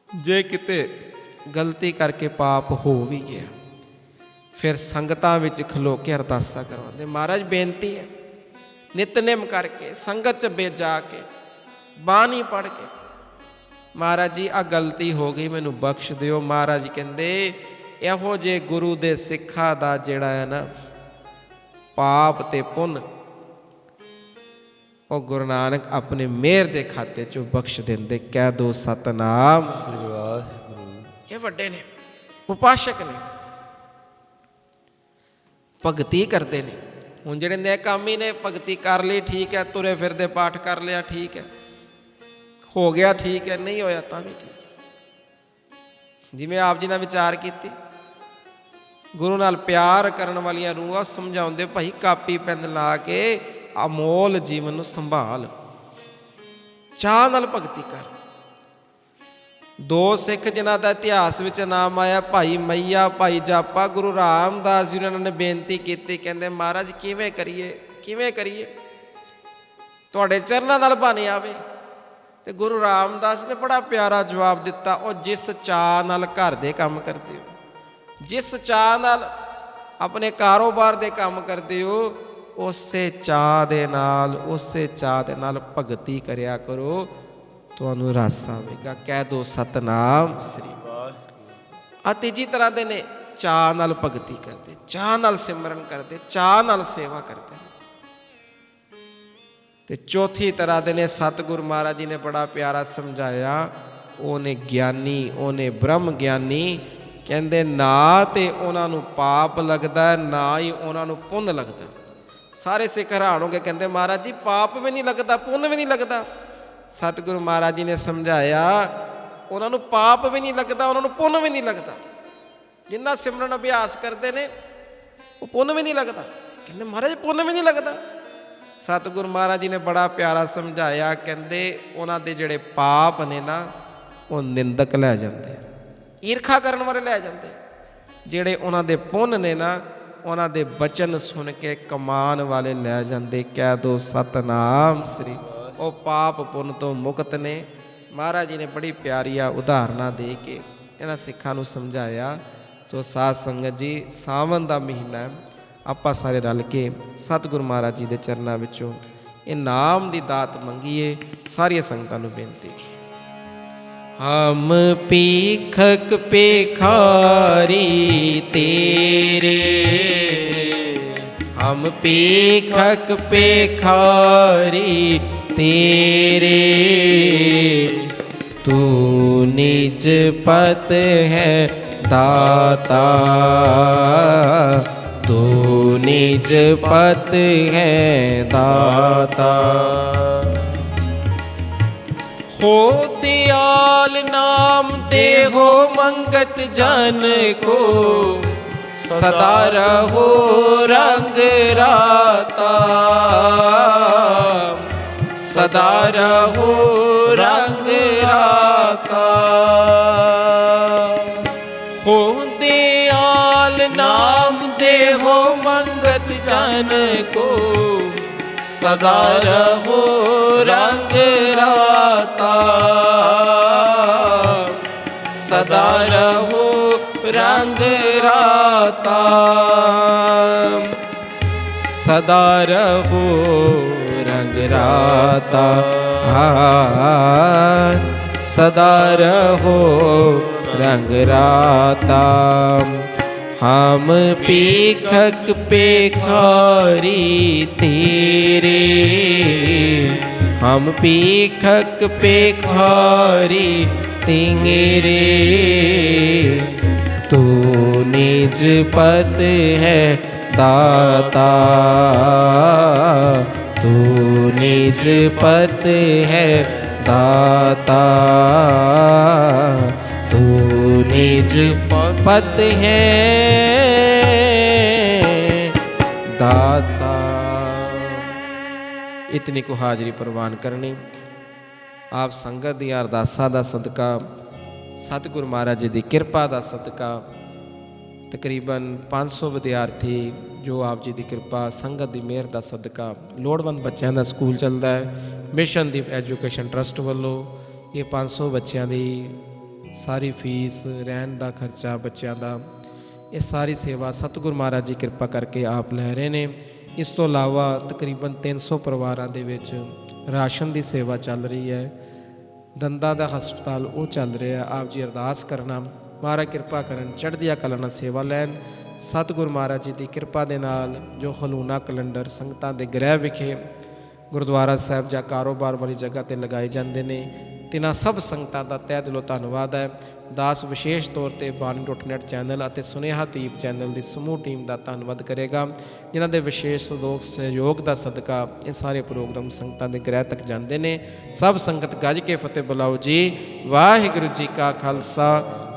ਜੇ ਕਿਤੇ ਗਲਤੀ ਕਰਕੇ ਪਾਪ ਹੋ ਵੀ ਗਿਆ, ਫਿਰ ਸੰਗਤਾਂ ਵਿੱਚ ਖਲੋ ਕੇ ਅਰਦਾਸਾਂ ਕਰਵਾਉਂਦੇ, ਮਹਾਰਾਜ ਬੇਨਤੀ ਹੈ, ਨਿਤਨੇਮ ਕਰਕੇ, ਸੰਗਤ 'ਚ ਜਾ ਕੇ, ਬਾਣੀ ਪੜ੍ਹ ਕੇ, ਮਹਾਰਾਜ ਜੀ ਆਹ ਗਲਤੀ ਹੋ ਗਈ, ਮੈਨੂੰ ਬਖਸ਼ ਦਿਓ। ਮਹਾਰਾਜ ਕਹਿੰਦੇ ਇਹੋ ਜਿਹੇ ਗੁਰੂ ਦੇ ਸਿੱਖਾਂ ਦਾ ਜਿਹੜਾ ਹੈ ਨਾ ਪਾਪ ਤੇ ਪੁੰਨ, ਉਹ ਗੁਰੂ ਨਾਨਕ ਆਪਣੇ ਮਿਹਰ ਦੇ ਖਾਤੇ 'ਚੋਂ ਬਖਸ਼ ਦਿੰਦੇ। ਕਹਿ ਦੋ ਸਤਨਾਮ। ਇਹ ਵੱਡੇ ਨੇ। ਉਪਾਸ਼ਕ ਨੇ, ਭਗਤੀ ਕਰਦੇ ਨੇ। ਹੁਣ ਜਿਹੜੇ ਨੇਕਾਮੀ ਨੇ, ਭਗਤੀ ਕਰ ਲਈ ਠੀਕ ਹੈ, ਤੁਰੇ ਫਿਰਦੇ ਪਾਠ ਕਰ ਲਿਆ ਠੀਕ ਹੈ, ਹੋ ਗਿਆ ਠੀਕ ਹੈ, ਨਹੀਂ ਹੋਇਆ ਤਾਂ ਵੀ ਠੀਕ ਹੈ। ਜਿਵੇਂ ਆਪ ਜੀ ਨੇ ਵਿਚਾਰ ਕੀਤੀ, ਗੁਰੂ ਨਾਲ ਪਿਆਰ ਕਰਨ ਵਾਲੀਆਂ ਰੂਹਾਂ ਸਮਝਾਉਂਦੇ, ਭਾਈ ਕਾਪੀ ਪੈਨ ਲਾ ਕੇ ਅਮੋਲ ਜੀਵਨ ਨੂੰ ਸੰਭਾਲ, ਚਾਹ ਨਾਲ ਭਗਤੀ ਕਰ। ਦੋ ਸਿੱਖ ਜਿਨ੍ਹਾਂ ਦਾ ਇਤਿਹਾਸ ਵਿੱਚ ਨਾਮ ਆਇਆ, ਭਾਈ ਮਈਆ, ਭਾਈ ਜਾਪਾ, ਗੁਰੂ ਰਾਮਦਾਸ ਜੀ ਉਹਨਾਂ ਨੇ ਬੇਨਤੀ ਕੀਤੀ, ਕਹਿੰਦੇ ਮਹਾਰਾਜ ਕਿਵੇਂ ਕਰੀਏ, ਕਿਵੇਂ ਕਰੀਏ, ਤੁਹਾਡੇ ਚਰਨਾਂ ਨਾਲ ਬਣ ਆਵੇ। ਤੇ ਗੁਰੂ ਰਾਮਦਾਸ ਨੇ ਬੜਾ ਪਿਆਰਾ ਜਵਾਬ ਦਿੱਤਾ, ਉਹ ਜਿਸ ਚਾਅ ਨਾਲ ਘਰ ਦੇ ਕੰਮ ਕਰਦੇ ਹੋ, ਜਿਸ ਚਾਅ ਨਾਲ ਆਪਣੇ ਕਾਰੋਬਾਰ ਦੇ ਕੰਮ ਕਰਦੇ ਹੋ, ਉਸੇ ਚਾਅ ਦੇ ਨਾਲ, ਉਸੇ ਚਾਅ ਦੇ ਨਾਲ ਭਗਤੀ ਕਰਿਆ ਕਰੋ, ਤੁਹਾਨੂੰ ਰਸ ਆਵੇਗਾ। ਕਹਿ ਦੋ ਸਤਨਾਮ ਸ੍ਰੀ ਵਾਹਿਗੁਰੂ। ਆ ਤੀਜੀ ਤਰ੍ਹਾਂ ਦੇ ਨੇ, ਚਾਅ ਨਾਲ ਭਗਤੀ ਕਰਦੇ, ਚਾਅ ਨਾਲ ਸਿਮਰਨ ਕਰਦੇ, ਚਾਅ ਨਾਲ ਸੇਵਾ ਕਰਦੇ। ਤੇ ਚੌਥੀ ਤਰ੍ਹਾਂ ਦੇ ਨੇ, ਸਤਿਗੁਰੂ ਮਹਾਰਾਜ ਜੀ ਨੇ ਬੜਾ ਪਿਆਰਾ ਸਮਝਾਇਆ, ਉਹ ਨੇ ਗਿਆਨੀ, ਉਹ ਨੇ ਬ੍ਰਹਮ ਗਿਆਨੀ। ਕਹਿੰਦੇ ਨਾ ਤੇ ਉਹਨਾਂ ਨੂੰ ਪਾਪ ਲੱਗਦਾ, ਨਾ ਹੀ ਉਹਨਾਂ ਨੂੰ ਪੁੰਨ ਲੱਗਦਾ। ਸਾਰੇ ਸਿੱਖ ਹੈਰਾਨ ਹੋ ਗਏ, ਕਹਿੰਦੇ ਮਹਾਰਾਜ ਜੀ ਪਾਪ ਵੀ ਨਹੀਂ ਲੱਗਦਾ, ਪੁੰਨ ਵੀ ਨਹੀਂ ਲੱਗਦਾ। ਸਤਿਗੁਰੂ ਮਹਾਰਾਜ ਜੀ ਨੇ ਸਮਝਾਇਆ, ਉਹਨਾਂ ਨੂੰ ਪਾਪ ਵੀ ਨਹੀਂ ਲੱਗਦਾ, ਉਹਨਾਂ ਨੂੰ ਪੁੰਨ ਵੀ ਨਹੀਂ ਲੱਗਦਾ। ਜਿੰਨਾ ਸਿਮਰਨ ਅਭਿਆਸ ਕਰਦੇ ਨੇ ਉਹ ਪੁੰਨ ਵੀ ਨਹੀਂ ਲੱਗਦਾ। ਕਹਿੰਦੇ ਮਹਾਰਾਜ ਪੁੰਨ ਵੀ ਨਹੀਂ ਲੱਗਦਾ। ਸਤਿਗੁਰੂ ਮਹਾਰਾਜ ਜੀ ਨੇ ਬੜਾ ਪਿਆਰਾ ਸਮਝਾਇਆ, ਕਹਿੰਦੇ ਉਹਨਾਂ ਦੇ ਜਿਹੜੇ ਪਾਪ ਨੇ ਨਾ, ਉਹ ਨਿੰਦਕ ਲੈ ਜਾਂਦੇ, ਈਰਖਾ ਕਰਨ ਵਾਲੇ ਲੈ ਜਾਂਦੇ। ਜਿਹੜੇ ਉਹਨਾਂ ਦੇ ਪੁੰਨ ਨੇ ਨਾ, ਉਹਨਾਂ ਦੇ ਬਚਨ ਸੁਣ ਕੇ ਕਮਾਨ ਵਾਲੇ ਲੈ ਜਾਂਦੇ। ਕਹਿ ਦੋ ਸਤਨਾਮ ਸ੍ਰੀ। ਉਹ ਪਾਪ ਪੁੰਨ ਤੋਂ ਮੁਕਤ ਨੇ। ਮਹਾਰਾਜ ਜੀ ਨੇ ਬੜੀ ਪਿਆਰੀਆਂ ਉਦਾਹਰਨਾਂ ਦੇ ਕੇ ਇਹਨਾਂ ਸਿੱਖਾਂ ਨੂੰ ਸਮਝਾਇਆ। ਸੋ ਸਾਧ ਸੰਗਤ ਜੀ, ਸਾਵਣ ਦਾ ਮਹੀਨਾ, ਆਪਾਂ ਸਾਰੇ ਰਲ ਕੇ ਸਤਿਗੁਰੂ ਮਹਾਰਾਜ ਜੀ ਦੇ ਚਰਨਾਂ ਵਿੱਚੋਂ ਇਹ ਨਾਮ ਦੀ ਦਾਤ ਮੰਗੀਏ। ਸਾਰੀਆਂ ਸੰਗਤਾਂ ਨੂੰ ਬੇਨਤੀ, ਹਮ ਪੀਖਕ ਪੇਖਾਰੀ ਤੇਰੇ, ਹਮ ਪੀਖਕ ਪੇਖਾਰੀ तेरे, तू निज पत है दाता, तू निज पत है दाता। हो दयाल नाम दे हो मंगत जन को, सदा रहो रंग राता, सदा रहो रंग राता। हो दयाल नाम दे हो मंगत जन को, सदा रहो रंग राता, सदा रहो रंग राता, सदा रहो रंग राता, सदा रहो रंग राता। हम पीखक पेखारी तेरे, हम पीखक पेखारी तेरे, तू निज पत है दाता, तू निज पत है दाता, तू निज पत है दाता। इतनी को हाजरी प्रवान करनी। आप संगत दी अरदासां दा सदका, सतगुरु महाराज जी की किरपा का सदका तकरीबन 500 विद्यार्थी जो आप जी की किरपा संगत की मेहर का सदका लोड़वंद बच्चों का स्कूल चलता है। मिशन दीप एजुकेशन ट्रस्ट वालों ये 500 बच्चों की सारी फीस, रहन का खर्चा बच्चों का, ये सारी सेवा सतगुरु महाराज जी किरपा करके आप लै रहे हैं। इस तो अलावा तकरीबन 300 परिवारों के राशन की सेवा चल रही है। दंदा का हस्पताल वो चल रहा है। आप जी अरदास करना महाराज किरपा करन, चढ़दिया कला नाल सेवा लैन। सतगुरु महाराज जी की किरपा दे नाल जो हलूना कैलेंडर संगतां दे गृह विखे गुरुद्वारा साहब जां कारोबार वाली जगह ते लगाए जाते हैं, तिन्हां सब संगतां दा तਹਿ दिलों धन्नवाद है। दास विशेष तौर पर बानी.net चैनल और सुनेहा दीप चैनल की समूह टीम का धन्नवाद करेगा, जिन्हां दे विशेष सहयोग का सदका ये सारे प्रोग्राम संगतां दे गृह तक जाते हैं। सब संगत गज के फतेह बुलाओ जी। वाहिगुरू जी का खालसा,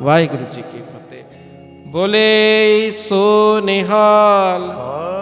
वाहिगुरू जी की फतेह। बोले सो निहाल।